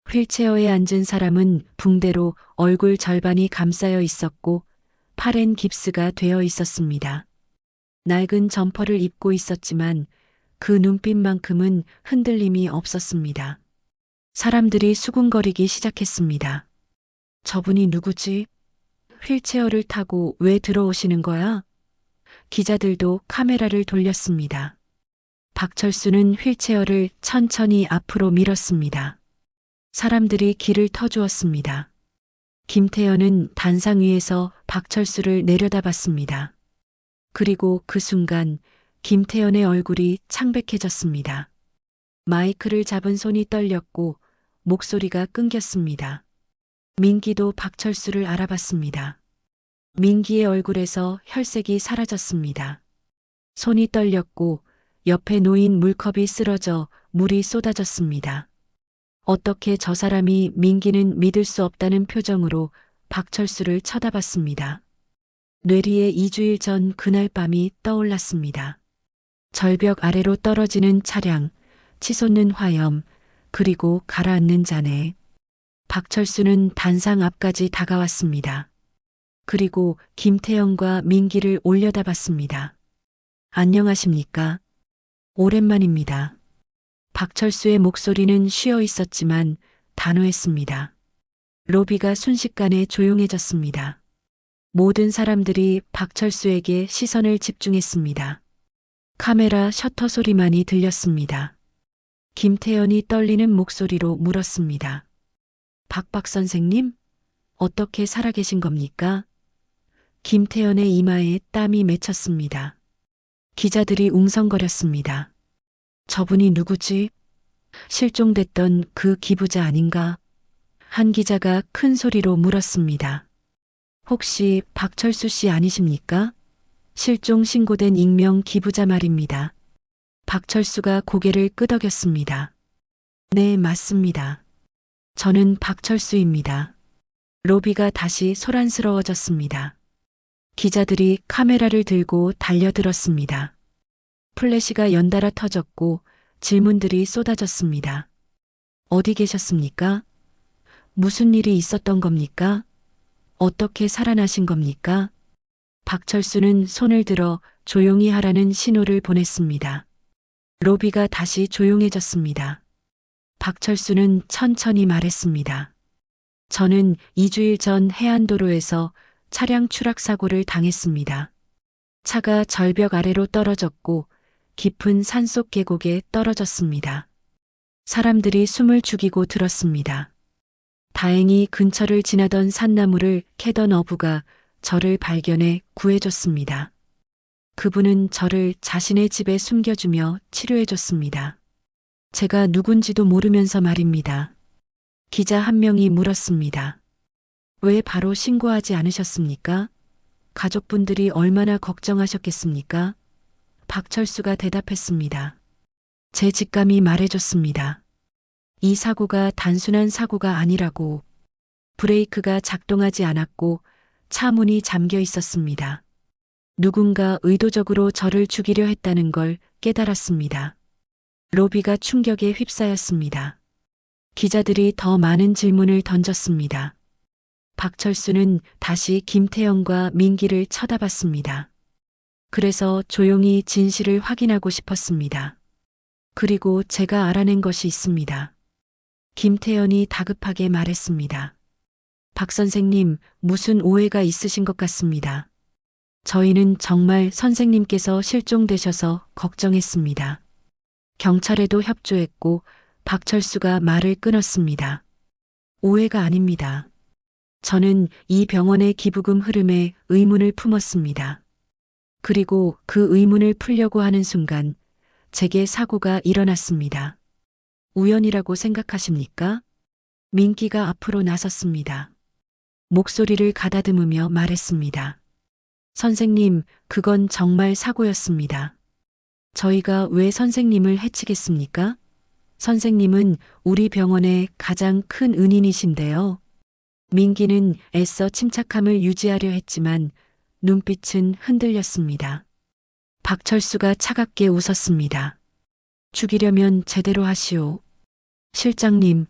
휠체어에 앉은 사람은 붕대로 얼굴 절반이 감싸여 있었고 팔엔 깁스가 되어 있었습니다. 낡은 점퍼를 입고 있었지만 그 눈빛만큼은 흔들림이 없었습니다. 사람들이 수군거리기 시작했습니다. 저분이 누구지? 휠체어를 타고 왜 들어오시는 거야? 기자들도 카메라를 돌렸습니다. 박철수는 휠체어를 천천히 앞으로 밀었습니다. 사람들이 길을 터주었습니다. 김태연은 단상 위에서 박철수를 내려다봤습니다. 그리고 그 순간 김태연의 얼굴이 창백해졌습니다. 마이크를 잡은 손이 떨렸고 목소리가 끊겼습니다. 민기도 박철수를 알아봤습니다. 민기의 얼굴에서 혈색이 사라졌습니다. 손이 떨렸고 옆에 놓인 물컵이 쓰러져 물이 쏟아졌습니다. 어떻게 저 사람이 민기는 믿을 수 없다는 표정으로 박철수를 쳐다봤습니다. 뇌리에 2주일 전 그날 밤이 떠올랐습니다. 절벽 아래로 떨어지는 차량, 치솟는 화염, 그리고 가라앉는 잔해. 박철수는 단상 앞까지 다가왔습니다. 그리고 김태영과 민기를 올려다봤습니다. 안녕하십니까? 오랜만입니다. 박철수의 목소리는 쉬어 있었지만 단호했습니다. 로비가 순식간에 조용해졌습니다. 모든 사람들이 박철수에게 시선을 집중했습니다. 카메라 셔터 소리만이 들렸습니다. 김태연이 떨리는 목소리로 물었습니다. 박 선생님? 어떻게 살아계신 겁니까? 김태연의 이마에 땀이 맺혔습니다. 기자들이 웅성거렸습니다. 저분이 누구지? 실종됐던 그 기부자 아닌가? 한 기자가 큰 소리로 물었습니다. 혹시 박철수 씨 아니십니까? 실종 신고된 익명 기부자 말입니다. 박철수가 고개를 끄덕였습니다. 네, 맞습니다. 저는 박철수입니다. 로비가 다시 소란스러워졌습니다. 기자들이 카메라를 들고 달려들었습니다. 플래시가 연달아 터졌고 질문들이 쏟아졌습니다. 어디 계셨습니까? 무슨 일이 있었던 겁니까? 어떻게 살아나신 겁니까? 박철수는 손을 들어 조용히 하라는 신호를 보냈습니다. 로비가 다시 조용해졌습니다. 박철수는 천천히 말했습니다. 저는 2주일 전 해안도로에서 차량 추락 사고를 당했습니다. 차가 절벽 아래로 떨어졌고 깊은 산속 계곡에 떨어졌습니다. 사람들이 숨을 죽이고 들었습니다. 다행히 근처를 지나던 산나무를 캐던 어부가 저를 발견해 구해줬습니다. 그분은 저를 자신의 집에 숨겨주며 치료해줬습니다. 제가 누군지도 모르면서 말입니다. 기자 한 명이 물었습니다. 왜 바로 신고하지 않으셨습니까? 가족분들이 얼마나 걱정하셨겠습니까? 박철수가 대답했습니다. 제 직감이 말해줬습니다. 이 사고가 단순한 사고가 아니라고. 브레이크가 작동하지 않았고 차 문이 잠겨 있었습니다. 누군가 의도적으로 저를 죽이려 했다는 걸 깨달았습니다. 로비가 충격에 휩싸였습니다. 기자들이 더 많은 질문을 던졌습니다. 박철수는 다시 김태영과 민기를 쳐다봤습니다. 그래서 조용히 진실을 확인하고 싶었습니다. 그리고 제가 알아낸 것이 있습니다. 김태연이 다급하게 말했습니다. 박 선생님, 무슨 오해가 있으신 것 같습니다. 저희는 정말 선생님께서 실종되셔서 걱정했습니다. 경찰에도 협조했고 박철수가 말을 끊었습니다. 오해가 아닙니다. 저는 이 병원의 기부금 흐름에 의문을 품었습니다. 그리고 그 의문을 풀려고 하는 순간 제게 사고가 일어났습니다. 우연이라고 생각하십니까? 민기가 앞으로 나섰습니다. 목소리를 가다듬으며 말했습니다. 선생님, 그건 정말 사고였습니다. 저희가 왜 선생님을 해치겠습니까? 선생님은 우리 병원의 가장 큰 은인이신데요. 민기는 애써 침착함을 유지하려 했지만 눈빛은 흔들렸습니다. 박철수가 차갑게 웃었습니다. 죽이려면 제대로 하시오. 실장님.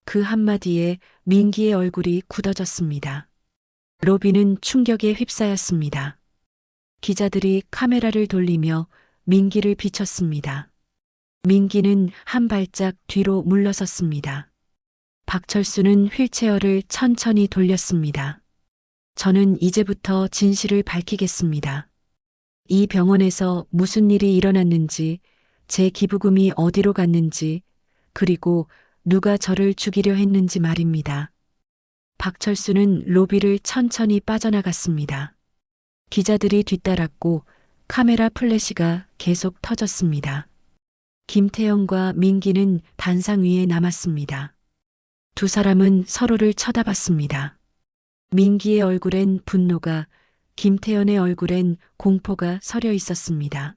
그 한마디에 민기의 얼굴이 굳어졌습니다. 로비는 충격에 휩싸였습니다. 기자들이 카메라를 돌리며 민기를 비췄습니다. 민기는 한 발짝 뒤로 물러섰습니다. 박철수는 휠체어를 천천히 돌렸습니다. 저는 이제부터 진실을 밝히겠습니다. 이 병원에서 무슨 일이 일어났는지, 제 기부금이 어디로 갔는지, 그리고 누가 저를 죽이려 했는지 말입니다. 박철수는 로비를 천천히 빠져나갔습니다. 기자들이 뒤따랐고 카메라 플래시가 계속 터졌습니다. 김태영과 민기는 단상 위에 남았습니다. 두 사람은 서로를 쳐다봤습니다. 민기의 얼굴엔 분노가, 김태연의 얼굴엔 공포가 서려 있었습니다.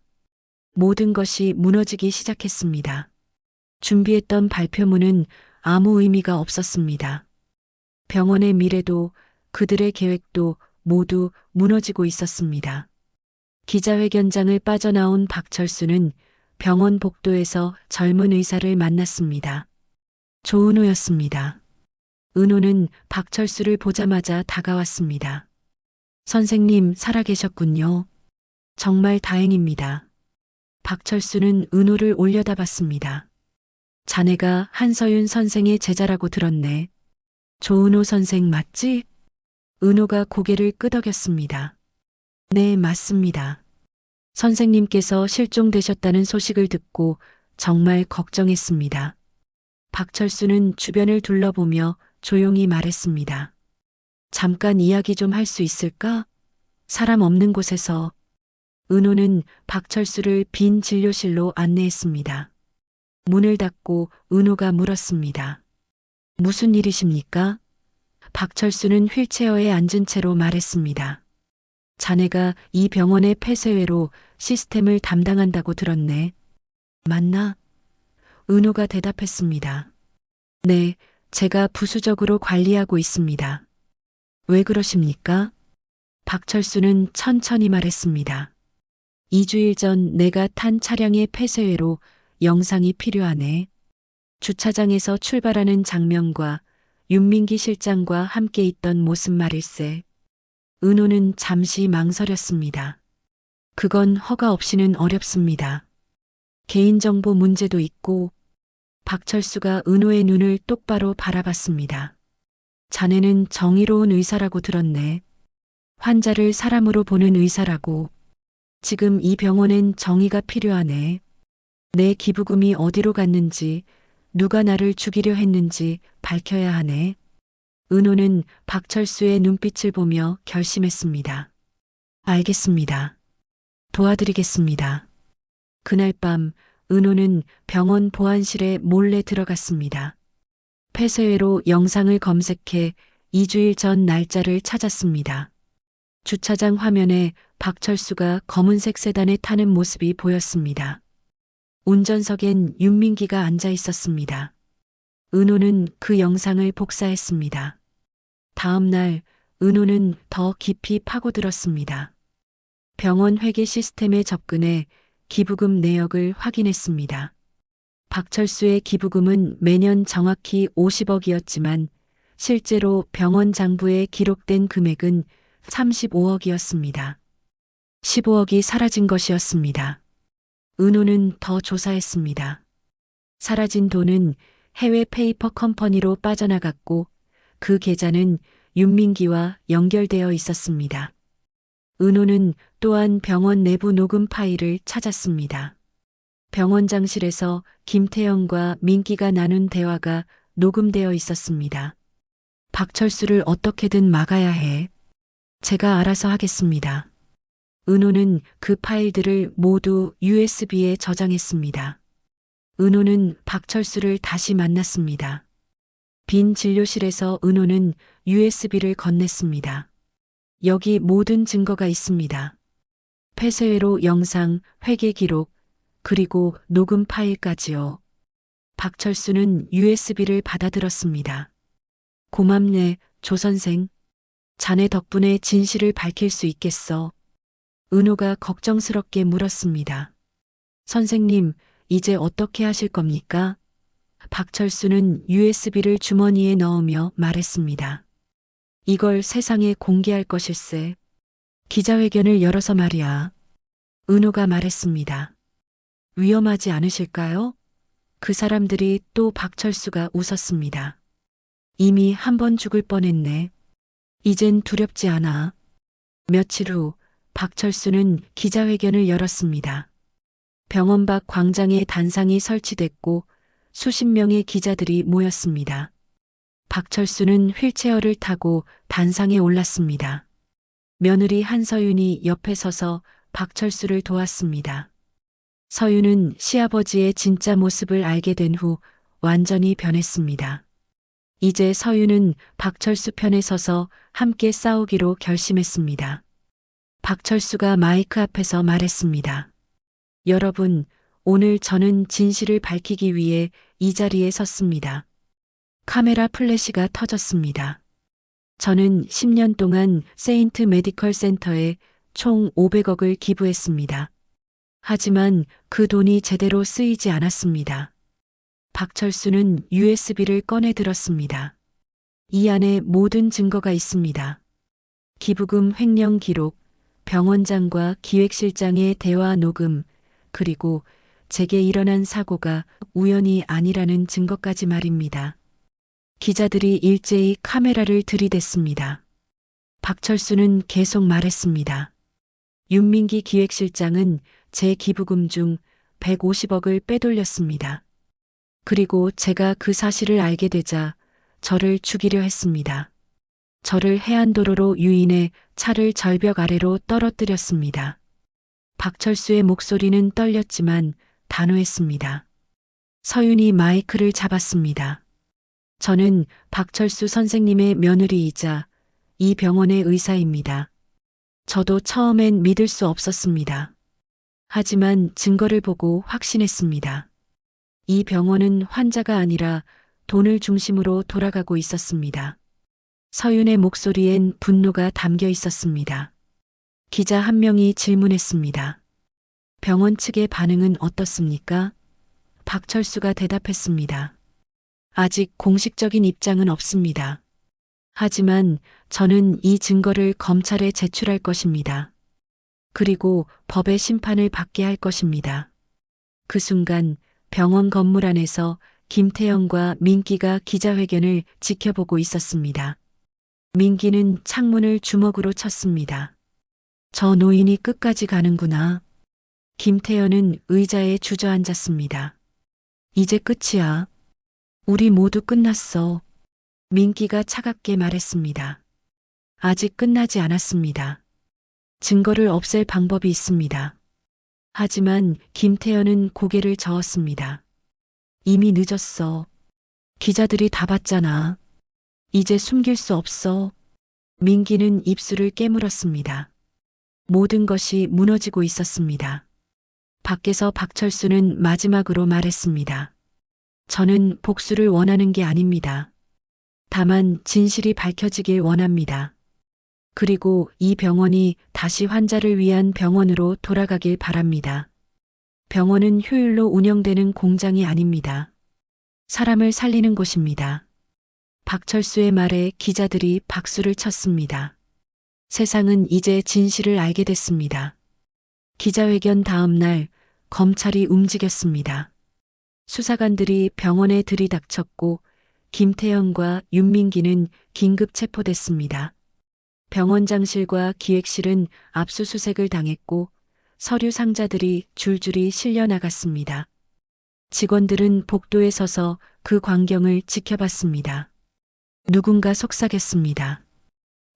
모든 것이 무너지기 시작했습니다. 준비했던 발표문은 아무 의미가 없었습니다. 병원의 미래도 그들의 계획도 모두 무너지고 있었습니다. 기자회견장을 빠져나온 박철수는 병원 복도에서 젊은 의사를 만났습니다. 조은호였습니다. 은호는 박철수를 보자마자 다가왔습니다. 선생님, 살아계셨군요. 정말 다행입니다. 박철수는 은호를 올려다봤습니다. 자네가 한서윤 선생의 제자라고 들었네. 조은호 선생 맞지? 은호가 고개를 끄덕였습니다. 네, 맞습니다. 선생님께서 실종되셨다는 소식을 듣고 정말 걱정했습니다. 박철수는 주변을 둘러보며 조용히 말했습니다. 잠깐 이야기 좀 할 수 있을까? 사람 없는 곳에서. 은호는 박철수를 빈 진료실로 안내했습니다. 문을 닫고 은호가 물었습니다. 무슨 일이십니까? 박철수는 휠체어에 앉은 채로 말했습니다. 자네가 이 병원의 폐쇄회로 시스템을 담당한다고 들었네. 맞나? 은호가 대답했습니다. 네, 제가 부수적으로 관리하고 있습니다. 왜 그러십니까? 박철수는 천천히 말했습니다. 2주일 전 내가 탄 차량의 폐쇄회로 영상이 필요하네. 주차장에서 출발하는 장면과 윤민기 실장과 함께 있던 모습 말일세. 은호는 잠시 망설였습니다. 그건 허가 없이는 어렵습니다. 개인정보 문제도 있고. 박철수가 은호의 눈을 똑바로 바라봤습니다. 자네는 정의로운 의사라고 들었네. 환자를 사람으로 보는 의사라고. 지금 이 병원엔 정의가 필요하네. 내 기부금이 어디로 갔는지, 누가 나를 죽이려 했는지 밝혀야 하네. 은호는 박철수의 눈빛을 보며 결심했습니다. 알겠습니다. 도와드리겠습니다. 그날 밤 은호는 병원 보안실에 몰래 들어갔습니다. 폐쇄회로 영상을 검색해 2주일 전 날짜를 찾았습니다. 주차장 화면에 박철수가 검은색 세단에 타는 모습이 보였습니다. 운전석엔 윤민기가 앉아 있었습니다. 은호는 그 영상을 복사했습니다. 다음 날 은호는 더 깊이 파고들었습니다. 병원 회계 시스템에 접근해 기부금 내역을 확인했습니다. 박철수의 기부금은 매년 정확히 50억이었지만 실제로 병원 장부에 기록된 금액은 35억이었습니다. 15억이 사라진 것이었습니다. 은호는 더 조사했습니다. 사라진 돈은 해외 페이퍼 컴퍼니로 빠져나갔고 그 계좌는 윤민기와 연결되어 있었습니다. 은호는 또한 병원 내부 녹음 파일을 찾았습니다. 병원장실에서 김태영과 민기가 나눈 대화가 녹음되어 있었습니다. 박철수를 어떻게든 막아야 해. 제가 알아서 하겠습니다. 은호는 그 파일들을 모두 USB에 저장했습니다. 은호는 박철수를 다시 만났습니다. 빈 진료실에서 은호는 USB를 건넸습니다. 여기 모든 증거가 있습니다. 폐쇄회로 영상, 회계 기록, 그리고 녹음 파일까지요. 박철수는 USB를 받아들었습니다. 고맙네, 조 선생. 자네 덕분에 진실을 밝힐 수 있겠어. 은호가 걱정스럽게 물었습니다. 선생님, 이제 어떻게 하실 겁니까? 박철수는 USB를 주머니에 넣으며 말했습니다. 이걸 세상에 공개할 것일세. 기자회견을 열어서 말이야. 은호가 말했습니다. 위험하지 않으실까요? 그 사람들이 또 박철수가 웃었습니다. 이미 한 번 죽을 뻔했네. 이젠 두렵지 않아. 며칠 후 박철수는 기자회견을 열었습니다. 병원 밖 광장에 단상이 설치됐고 수십 명의 기자들이 모였습니다. 박철수는 휠체어를 타고 단상에 올랐습니다. 며느리 한서윤이 옆에 서서 박철수를 도왔습니다. 서윤은 시아버지의 진짜 모습을 알게 된 후 완전히 변했습니다. 이제 서윤은 박철수 편에 서서 함께 싸우기로 결심했습니다. 박철수가 마이크 앞에서 말했습니다. 여러분, 오늘 저는 진실을 밝히기 위해 이 자리에 섰습니다. 카메라 플래시가 터졌습니다. 저는 10년 동안 세인트 메디컬 센터에 총 500억을 기부했습니다. 하지만 그 돈이 제대로 쓰이지 않았습니다. 박철수는 USB를 꺼내 들었습니다. 이 안에 모든 증거가 있습니다. 기부금 횡령 기록, 병원장과 기획실장의 대화 녹음, 그리고 제게 일어난 사고가 우연이 아니라는 증거까지 말입니다. 기자들이 일제히 카메라를 들이댔습니다. 박철수는 계속 말했습니다. 윤민기 기획실장은 제 기부금 중 150억을 빼돌렸습니다. 그리고 제가 그 사실을 알게 되자 저를 죽이려 했습니다. 저를 해안도로로 유인해 차를 절벽 아래로 떨어뜨렸습니다. 박철수의 목소리는 떨렸지만 단호했습니다. 서윤이 마이크를 잡았습니다. 저는 박철수 선생님의 며느리이자 이 병원의 의사입니다. 저도 처음엔 믿을 수 없었습니다. 하지만 증거를 보고 확신했습니다. 이 병원은 환자가 아니라 돈을 중심으로 돌아가고 있었습니다. 서윤의 목소리엔 분노가 담겨 있었습니다. 기자 한 명이 질문했습니다. 병원 측의 반응은 어떻습니까? 박철수가 대답했습니다. 아직 공식적인 입장은 없습니다. 하지만 저는 이 증거를 검찰에 제출할 것입니다. 그리고 법의 심판을 받게 할 것입니다. 그 순간 병원 건물 안에서 김태영과 민기가 기자회견을 지켜보고 있었습니다. 민기는 창문을 주먹으로 쳤습니다. 저 노인이 끝까지 가는구나. 김태현은 의자에 주저앉았습니다. 이제 끝이야. 우리 모두 끝났어. 민기가 차갑게 말했습니다. 아직 끝나지 않았습니다. 증거를 없앨 방법이 있습니다. 하지만 김태현은 고개를 저었습니다. 이미 늦었어. 기자들이 다 봤잖아. 이제 숨길 수 없어. 민기는 입술을 깨물었습니다. 모든 것이 무너지고 있었습니다. 밖에서 박철수는 마지막으로 말했습니다. 저는 복수를 원하는 게 아닙니다. 다만 진실이 밝혀지길 원합니다. 그리고 이 병원이 다시 환자를 위한 병원으로 돌아가길 바랍니다. 병원은 효율로 운영되는 공장이 아닙니다. 사람을 살리는 곳입니다. 박철수의 말에 기자들이 박수를 쳤습니다. 세상은 이제 진실을 알게 됐습니다. 기자회견 다음 날 검찰이 움직였습니다. 수사관들이 병원에 들이닥쳤고 김태영과 윤민기는 긴급 체포됐습니다. 병원장실과 기획실은 압수수색을 당했고 서류 상자들이 줄줄이 실려 나갔습니다. 직원들은 복도에 서서 그 광경을 지켜봤습니다. 누군가 속삭였습니다.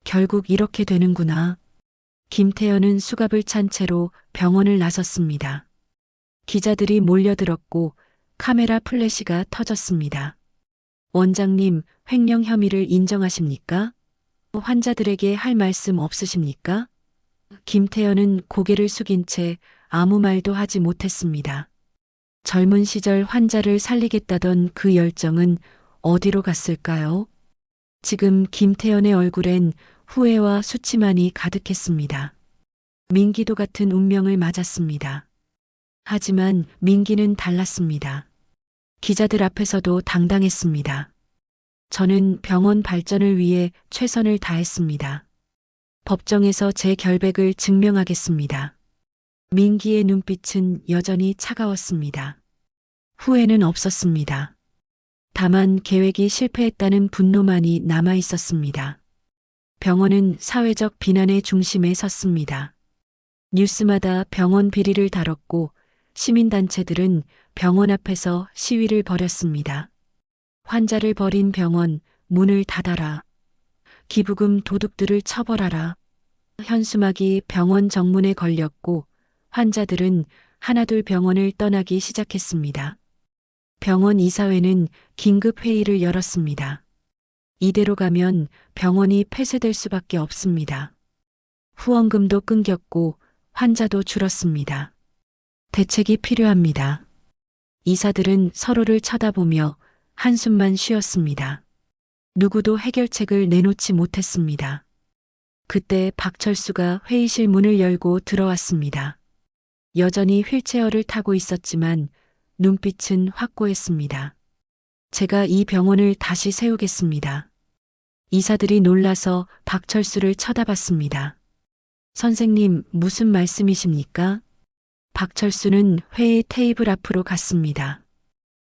결국 이렇게 되는구나. 김태현은 수갑을 찬 채로 병원을 나섰습니다. 기자들이 몰려들었고 카메라 플래시가 터졌습니다. 원장님, 횡령 혐의를 인정하십니까? 환자들에게 할 말씀 없으십니까? 김태현은 고개를 숙인 채 아무 말도 하지 못했습니다. 젊은 시절 환자를 살리겠다던 그 열정은 어디로 갔을까요? 지금 김태현의 얼굴엔 후회와 수치만이 가득했습니다. 민기도 같은 운명을 맞았습니다. 하지만 민기는 달랐습니다. 기자들 앞에서도 당당했습니다. 저는 병원 발전을 위해 최선을 다했습니다. 법정에서 제 결백을 증명하겠습니다. 민기의 눈빛은 여전히 차가웠습니다. 후회는 없었습니다. 다만 계획이 실패했다는 분노만이 남아 있었습니다. 병원은 사회적 비난의 중심에 섰습니다. 뉴스마다 병원 비리를 다뤘고 시민단체들은 병원 앞에서 시위를 벌였습니다. 환자를 버린 병원, 문을 닫아라. 기부금 도둑들을 처벌하라. 현수막이 병원 정문에 걸렸고 환자들은 하나둘 병원을 떠나기 시작했습니다. 병원 이사회는 긴급 회의를 열었습니다. 이대로 가면 병원이 폐쇄될 수밖에 없습니다. 후원금도 끊겼고 환자도 줄었습니다. 대책이 필요합니다. 이사들은 서로를 쳐다보며 한숨만 쉬었습니다. 누구도 해결책을 내놓지 못했습니다. 그때 박철수가 회의실 문을 열고 들어왔습니다. 여전히 휠체어를 타고 있었지만 눈빛은 확고했습니다. 제가 이 병원을 다시 세우겠습니다. 이사들이 놀라서 박철수를 쳐다봤습니다. 선생님, 무슨 말씀이십니까? 박철수는 회의 테이블 앞으로 갔습니다.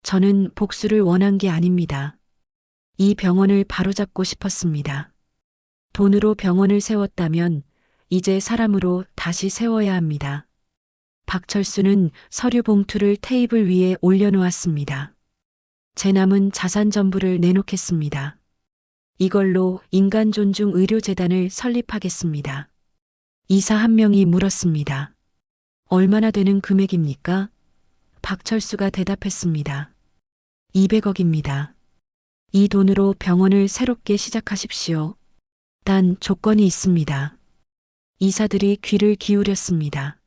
저는 복수를 원한 게 아닙니다. 이 병원을 바로잡고 싶었습니다. 돈으로 병원을 세웠다면 이제 사람으로 다시 세워야 합니다. 박철수는 서류 봉투를 테이블 위에 올려놓았습니다. 제 남은 자산 전부를 내놓겠습니다. 이걸로 인간존중의료재단을 설립하겠습니다. 이사 한 명이 물었습니다. 얼마나 되는 금액입니까? 박철수가 대답했습니다. 200억입니다. 이 돈으로 병원을 새롭게 시작하십시오. 단 조건이 있습니다. 이사들이 귀를 기울였습니다.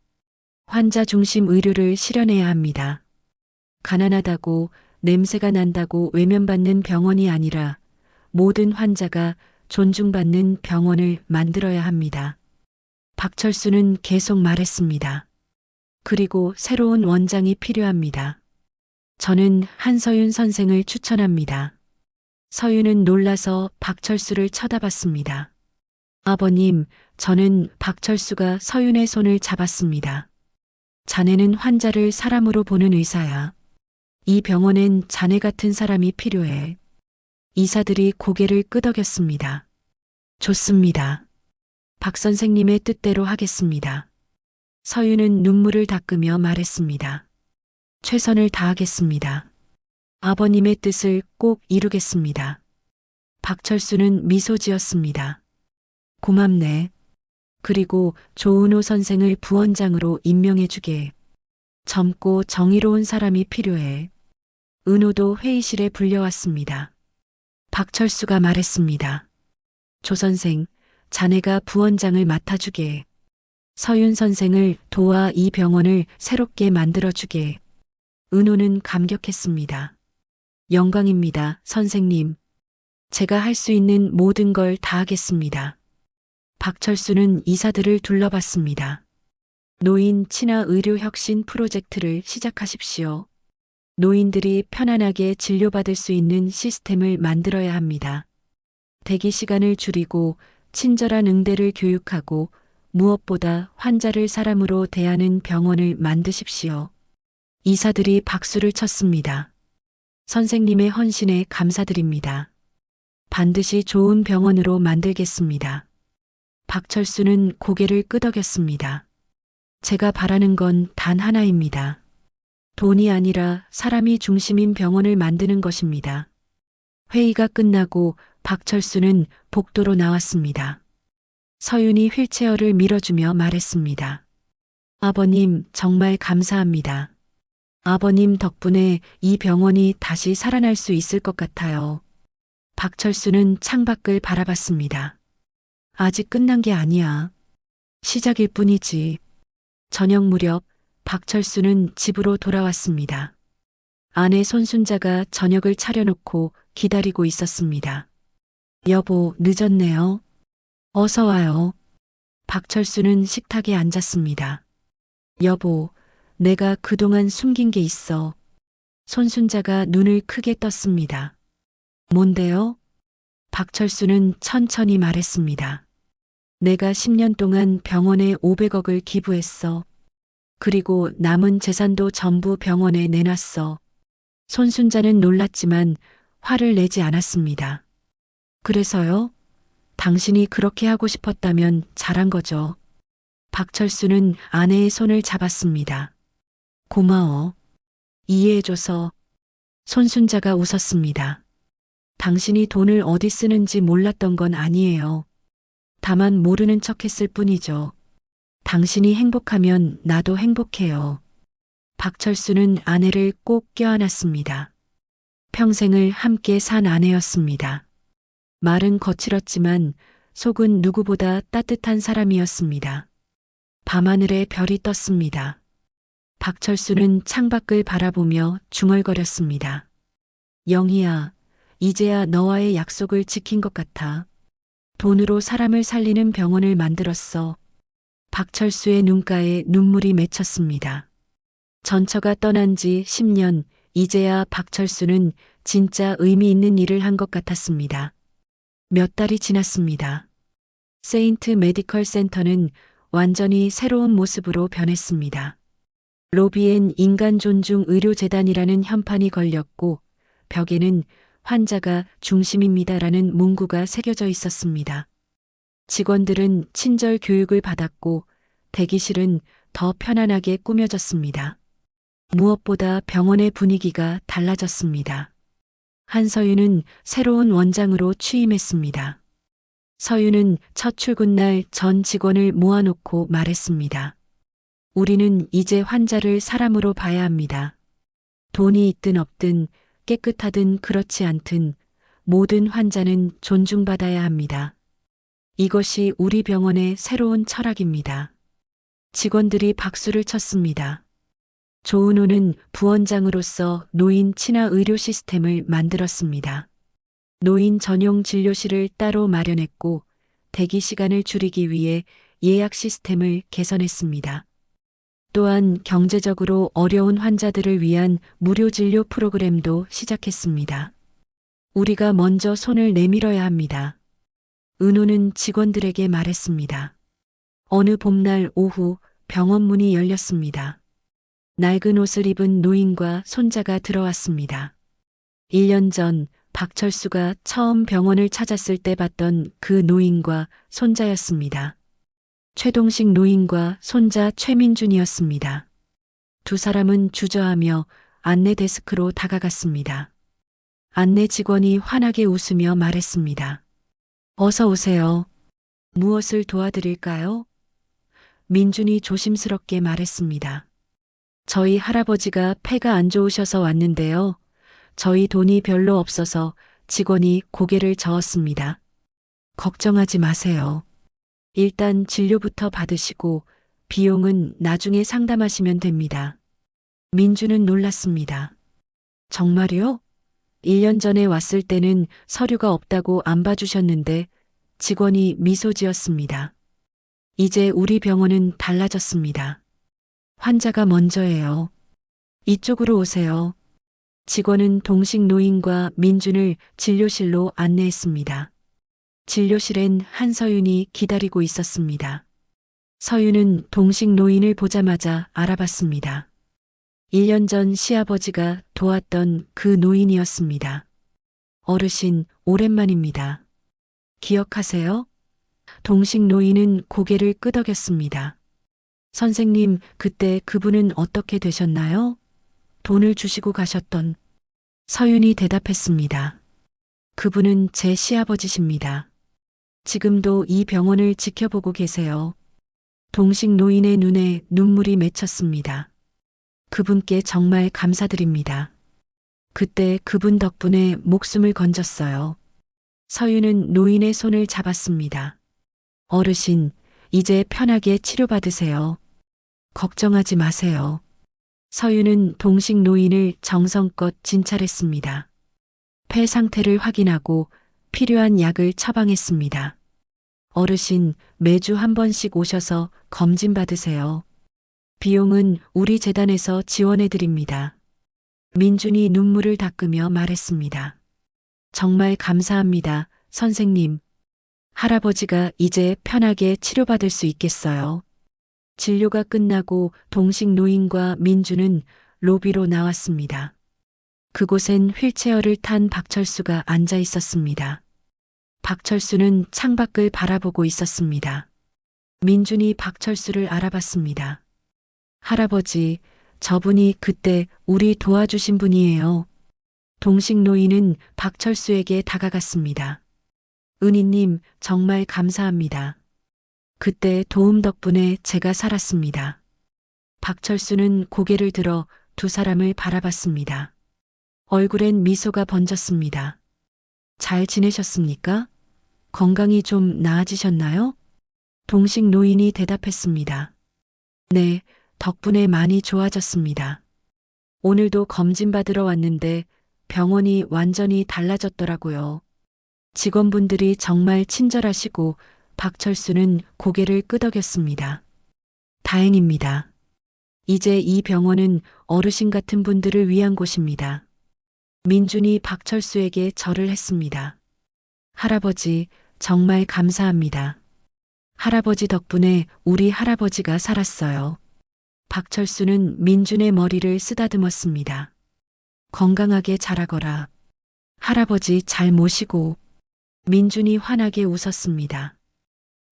환자 중심 의료를 실현해야 합니다. 가난하다고 냄새가 난다고 외면받는 병원이 아니라 모든 환자가 존중받는 병원을 만들어야 합니다. 박철수는 계속 말했습니다. 그리고 새로운 원장이 필요합니다. 저는 한서윤 선생을 추천합니다. 서윤은 놀라서 박철수를 쳐다봤습니다. 아버님, 저는 박철수가 서윤의 손을 잡았습니다. 자네는 환자를 사람으로 보는 의사야. 이 병원엔 자네 같은 사람이 필요해. 이사들이 고개를 끄덕였습니다. 좋습니다. 박 선생님의 뜻대로 하겠습니다. 서윤은 눈물을 닦으며 말했습니다. 최선을 다하겠습니다. 아버님의 뜻을 꼭 이루겠습니다. 박철수는 미소 지었습니다. 고맙네. 그리고 조은호 선생을 부원장으로 임명해주게. 젊고 정의로운 사람이 필요해. 은호도 회의실에 불려왔습니다. 박철수가 말했습니다. 조 선생, 자네가 부원장을 맡아주게. 서윤 선생을 도와 이 병원을 새롭게 만들어주게. 은호는 감격했습니다. 영광입니다, 선생님. 제가 할 수 있는 모든 걸 다하겠습니다. 박철수는 이사들을 둘러봤습니다. 노인 친화 의료 혁신 프로젝트를 시작하십시오. 노인들이 편안하게 진료받을 수 있는 시스템을 만들어야 합니다. 대기 시간을 줄이고 친절한 응대를 교육하고 무엇보다 환자를 사람으로 대하는 병원을 만드십시오. 이사들이 박수를 쳤습니다. 선생님의 헌신에 감사드립니다. 반드시 좋은 병원으로 만들겠습니다. 박철수는 고개를 끄덕였습니다. 제가 바라는 건 단 하나입니다. 돈이 아니라 사람이 중심인 병원을 만드는 것입니다. 회의가 끝나고 박철수는 복도로 나왔습니다. 서윤이 휠체어를 밀어주며 말했습니다. 아버님, 정말 감사합니다. 아버님 덕분에 이 병원이 다시 살아날 수 있을 것 같아요. 박철수는 창밖을 바라봤습니다. 아직 끝난 게 아니야. 시작일 뿐이지. 저녁 무렵 박철수는 집으로 돌아왔습니다. 아내 손순자가 저녁을 차려놓고 기다리고 있었습니다. 여보, 늦었네요. 어서 와요. 박철수는 식탁에 앉았습니다. 여보, 내가 그동안 숨긴 게 있어. 손순자가 눈을 크게 떴습니다. 뭔데요? 박철수는 천천히 말했습니다. 내가 10년 동안 병원에 500억을 기부했어. 그리고 남은 재산도 전부 병원에 내놨어. 손순자는 놀랐지만 화를 내지 않았습니다. 그래서요? 당신이 그렇게 하고 싶었다면 잘한 거죠. 박철수는 아내의 손을 잡았습니다. 고마워. 이해해줘서. 손순자가 웃었습니다. 당신이 돈을 어디 쓰는지 몰랐던 건 아니에요. 다만 모르는 척했을 뿐이죠. 당신이 행복하면 나도 행복해요. 박철수는 아내를 꼭 껴안았습니다. 평생을 함께 산 아내였습니다. 말은 거칠었지만 속은 누구보다 따뜻한 사람이었습니다. 밤하늘에 별이 떴습니다. 박철수는 창밖을 바라보며 중얼거렸습니다. 영희야, 이제야 너와의 약속을 지킨 것 같아. 돈으로 사람을 살리는 병원을 만들었어. 박철수의 눈가에 눈물이 맺혔습니다. 전처가 떠난 지 10년, 이제야 박철수는 진짜 의미 있는 일을 한 것 같았습니다. 몇 달이 지났습니다. 세인트 메디컬 센터는 완전히 새로운 모습으로 변했습니다. 로비엔 인간 존중 의료재단이라는 현판이 걸렸고 벽에는 환자가 중심입니다라는 문구가 새겨져 있었습니다. 직원들은 친절 교육을 받았고 대기실은 더 편안하게 꾸며졌습니다. 무엇보다 병원의 분위기가 달라졌습니다. 한서윤은 새로운 원장으로 취임했습니다. 서윤은 첫 출근 날 전 직원을 모아놓고 말했습니다. 우리는 이제 환자를 사람으로 봐야 합니다. 돈이 있든 없든 깨끗하든 그렇지 않든 모든 환자는 존중받아야 합니다. 이것이 우리 병원의 새로운 철학입니다. 직원들이 박수를 쳤습니다. 조은호는 부원장으로서 노인 친화 의료 시스템을 만들었습니다. 노인 전용 진료실을 따로 마련했고 대기 시간을 줄이기 위해 예약 시스템을 개선했습니다. 또한 경제적으로 어려운 환자들을 위한 무료 진료 프로그램도 시작했습니다. 우리가 먼저 손을 내밀어야 합니다. 은호는 직원들에게 말했습니다. 어느 봄날 오후 병원 문이 열렸습니다. 낡은 옷을 입은 노인과 손자가 들어왔습니다. 1년 전 박철수가 처음 병원을 찾았을 때 봤던 그 노인과 손자였습니다. 최동식 노인과 손자 최민준이었습니다. 두 사람은 주저하며 안내 데스크로 다가갔습니다. 안내 직원이 환하게 웃으며 말했습니다. 어서 오세요. 무엇을 도와드릴까요? 민준이 조심스럽게 말했습니다. 저희 할아버지가 폐가 안 좋으셔서 왔는데요. 저희 돈이 별로 없어서 직원이 고개를 저었습니다. 걱정하지 마세요. 일단 진료부터 받으시고 비용은 나중에 상담하시면 됩니다. 민주는 놀랐습니다. 정말요? 1년 전에 왔을 때는 서류가 없다고 안 봐주셨는데 직원이 미소 지었습니다. 이제 우리 병원은 달라졌습니다. 환자가 먼저예요. 이쪽으로 오세요. 직원은 동식 노인과 민준을 진료실로 안내했습니다. 진료실엔 한서윤이 기다리고 있었습니다. 서윤은 동식 노인을 보자마자 알아봤습니다. 1년 전 시아버지가 도왔던 그 노인이었습니다. 어르신, 오랜만입니다. 기억하세요? 동식 노인은 고개를 끄덕였습니다. 선생님, 그때 그분은 어떻게 되셨나요? 돈을 주시고 가셨던. 서윤이 대답했습니다. 그분은 제 시아버지십니다. 지금도 이 병원을 지켜보고 계세요. 동식 노인의 눈에 눈물이 맺혔습니다. 그분께 정말 감사드립니다. 그때 그분 덕분에 목숨을 건졌어요. 서윤은 노인의 손을 잡았습니다. 어르신, 이제 편하게 치료받으세요. 걱정하지 마세요. 서윤은 동식 노인을 정성껏 진찰했습니다. 폐 상태를 확인하고 필요한 약을 처방했습니다. 어르신, 매주 한 번씩 오셔서 검진 받으세요. 비용은 우리 재단에서 지원해 드립니다. 민준이 눈물을 닦으며 말했습니다. 정말 감사합니다, 선생님. 할아버지가 이제 편하게 치료받을 수 있겠어요. 진료가 끝나고 동식 노인과 민준은 로비로 나왔습니다. 그곳엔 휠체어를 탄 박철수가 앉아 있었습니다. 박철수는 창밖을 바라보고 있었습니다. 민준이 박철수를 알아봤습니다. 할아버지, 저분이 그때 우리 도와주신 분이에요. 동식 노인은 박철수에게 다가갔습니다. 은희님, 정말 감사합니다. 그때 도움 덕분에 제가 살았습니다. 박철수는 고개를 들어 두 사람을 바라봤습니다. 얼굴엔 미소가 번졌습니다. 잘 지내셨습니까? 건강이 좀 나아지셨나요? 동식 노인이 대답했습니다. 네, 덕분에 많이 좋아졌습니다. 오늘도 검진 받으러 왔는데 병원이 완전히 달라졌더라고요. 직원분들이 정말 친절하시고 박철수는 고개를 끄덕였습니다. 다행입니다. 이제 이 병원은 어르신 같은 분들을 위한 곳입니다. 민준이 박철수에게 절을 했습니다. 할아버지, 정말 감사합니다. 할아버지 덕분에 우리 할아버지가 살았어요. 박철수는 민준의 머리를 쓰다듬었습니다. 건강하게 자라거라. 할아버지 잘 모시고. 민준이 환하게 웃었습니다.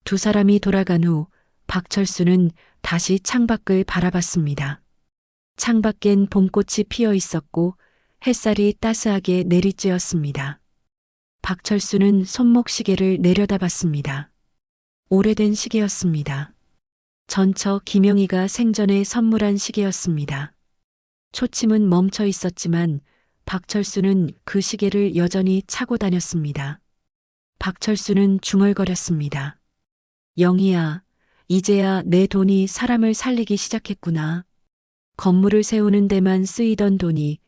두 사람이 돌아간 후 박철수는 다시 창밖을 바라봤습니다. 창밖엔 봄꽃이 피어 있었고 햇살이 따스하게 내리쬐었습니다. 박철수는 손목시계를 내려다봤습니다. 오래된 시계였습니다. 전처 김영희가 생전에 선물한 시계였습니다. 초침은 멈춰 있었지만 박철수는 그 시계를 여전히 차고 다녔습니다. 박철수는 중얼거렸습니다. 영희야, 이제야 내 돈이 사람을 살리기 시작했구나. 건물을 세우는 데만 쓰이던 돈이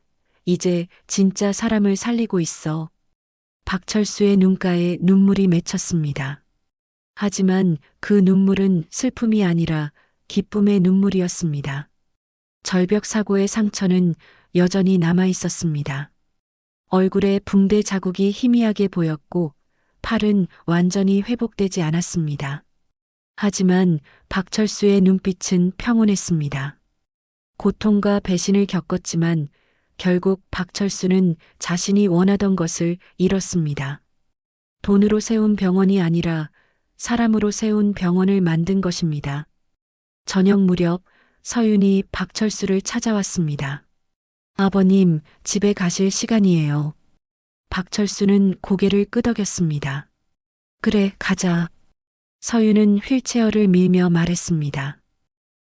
이제 진짜 사람을 살리고 있어. 박철수의 눈가에 눈물이 맺혔습니다. 하지만 그 눈물은 슬픔이 아니라 기쁨의 눈물이었습니다. 절벽 사고의 상처는 여전히 남아 있었습니다. 얼굴에 붕대 자국이 희미하게 보였고 팔은 완전히 회복되지 않았습니다. 하지만 박철수의 눈빛은 평온했습니다. 고통과 배신을 겪었지만 결국 박철수는 자신이 원하던 것을 이뤘습니다. 돈으로 세운 병원이 아니라 사람으로 세운 병원을 만든 것입니다. 저녁 무렵 서윤이 박철수를 찾아왔습니다. 아버님, 집에 가실 시간이에요. 박철수는 고개를 끄덕였습니다. 그래, 가자. 서윤은 휠체어를 밀며 말했습니다.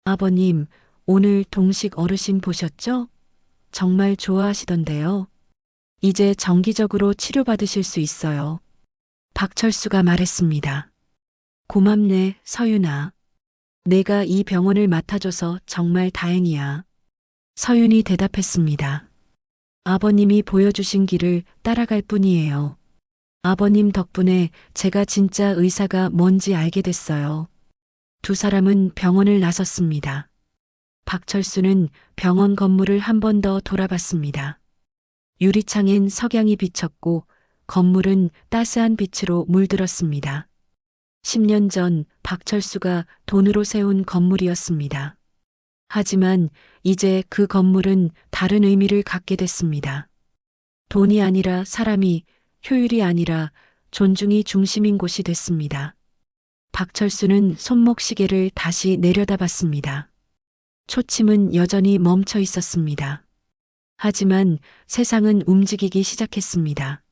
아버님, 오늘 동식 어르신 보셨죠? 정말 좋아하시던데요. 이제 정기적으로 치료받으실 수 있어요. 박철수가 말했습니다. 고맙네, 서윤아. 내가 이 병원을 맡아줘서 정말 다행이야. 서윤이 대답했습니다. 아버님이 보여주신 길을 따라갈 뿐이에요. 아버님 덕분에 제가 진짜 의사가 뭔지 알게 됐어요. 두 사람은 병원을 나섰습니다. 박철수는 병원 건물을 한 번 더 돌아봤습니다. 유리창엔 석양이 비쳤고 건물은 따스한 빛으로 물들었습니다. 10년 전 박철수가 돈으로 세운 건물이었습니다. 하지만 이제 그 건물은 다른 의미를 갖게 됐습니다. 돈이 아니라 사람이, 효율이 아니라 존중이 중심인 곳이 됐습니다. 박철수는 손목시계를 다시 내려다봤습니다. 초침은 여전히 멈춰 있었습니다. 하지만 세상은 움직이기 시작했습니다.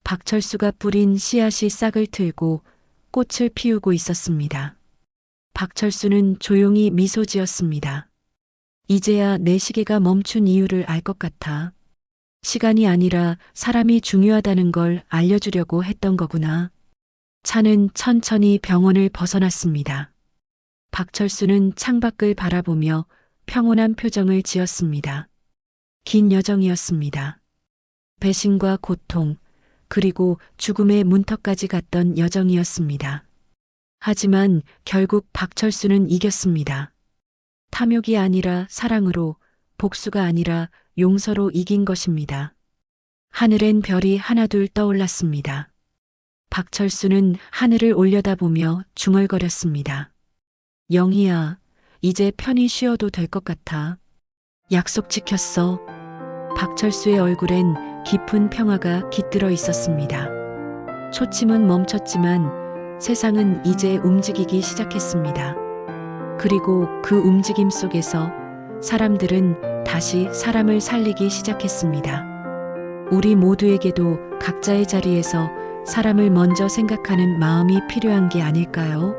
박철수가 뿌린 씨앗이 싹을 틀고 꽃을 피우고 있었습니다. 박철수는 조용히 미소 지었습니다. 이제야 내 시계가 멈춘 이유를 알 것 같아. 시간이 아니라 사람이 중요하다는 걸 알려주려고 했던 거구나. 차는 천천히 병원을 벗어났습니다. 박철수는 창밖을 바라보며 평온한 표정을 지었습니다. 긴 여정이었습니다. 배신과 고통, 그리고 죽음의 문턱까지 갔던 여정이었습니다. 하지만 결국 박철수는 이겼습니다. 탐욕이 아니라 사랑으로, 복수가 아니라 용서로 이긴 것입니다. 하늘엔 별이 하나둘 떠올랐습니다. 박철수는 하늘을 올려다보며 중얼거렸습니다. 영희야, 이제 편히 쉬어도 될 것 같아. 약속 지켰어. 박철수의 얼굴엔 깊은 평화가 깃들어 있었습니다. 초침은 멈췄지만 세상은 이제 움직이기 시작했습니다. 그리고 그 움직임 속에서 사람들은 다시 사람을 살리기 시작했습니다. 우리 모두에게도 각자의 자리에서 사람을 먼저 생각하는 마음이 필요한 게 아닐까요?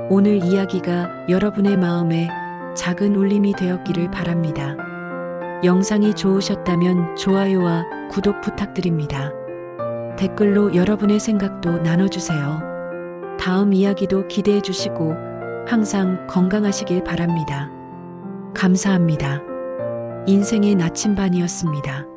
오늘 이야기가 여러분의 마음에 작은 울림이 되었기를 바랍니다. 영상이 좋으셨다면 좋아요와 구독 부탁드립니다. 댓글로 여러분의 생각도 나눠주세요. 다음 이야기도 기대해 주시고 항상 건강하시길 바랍니다. 감사합니다. 인생의 나침반이었습니다.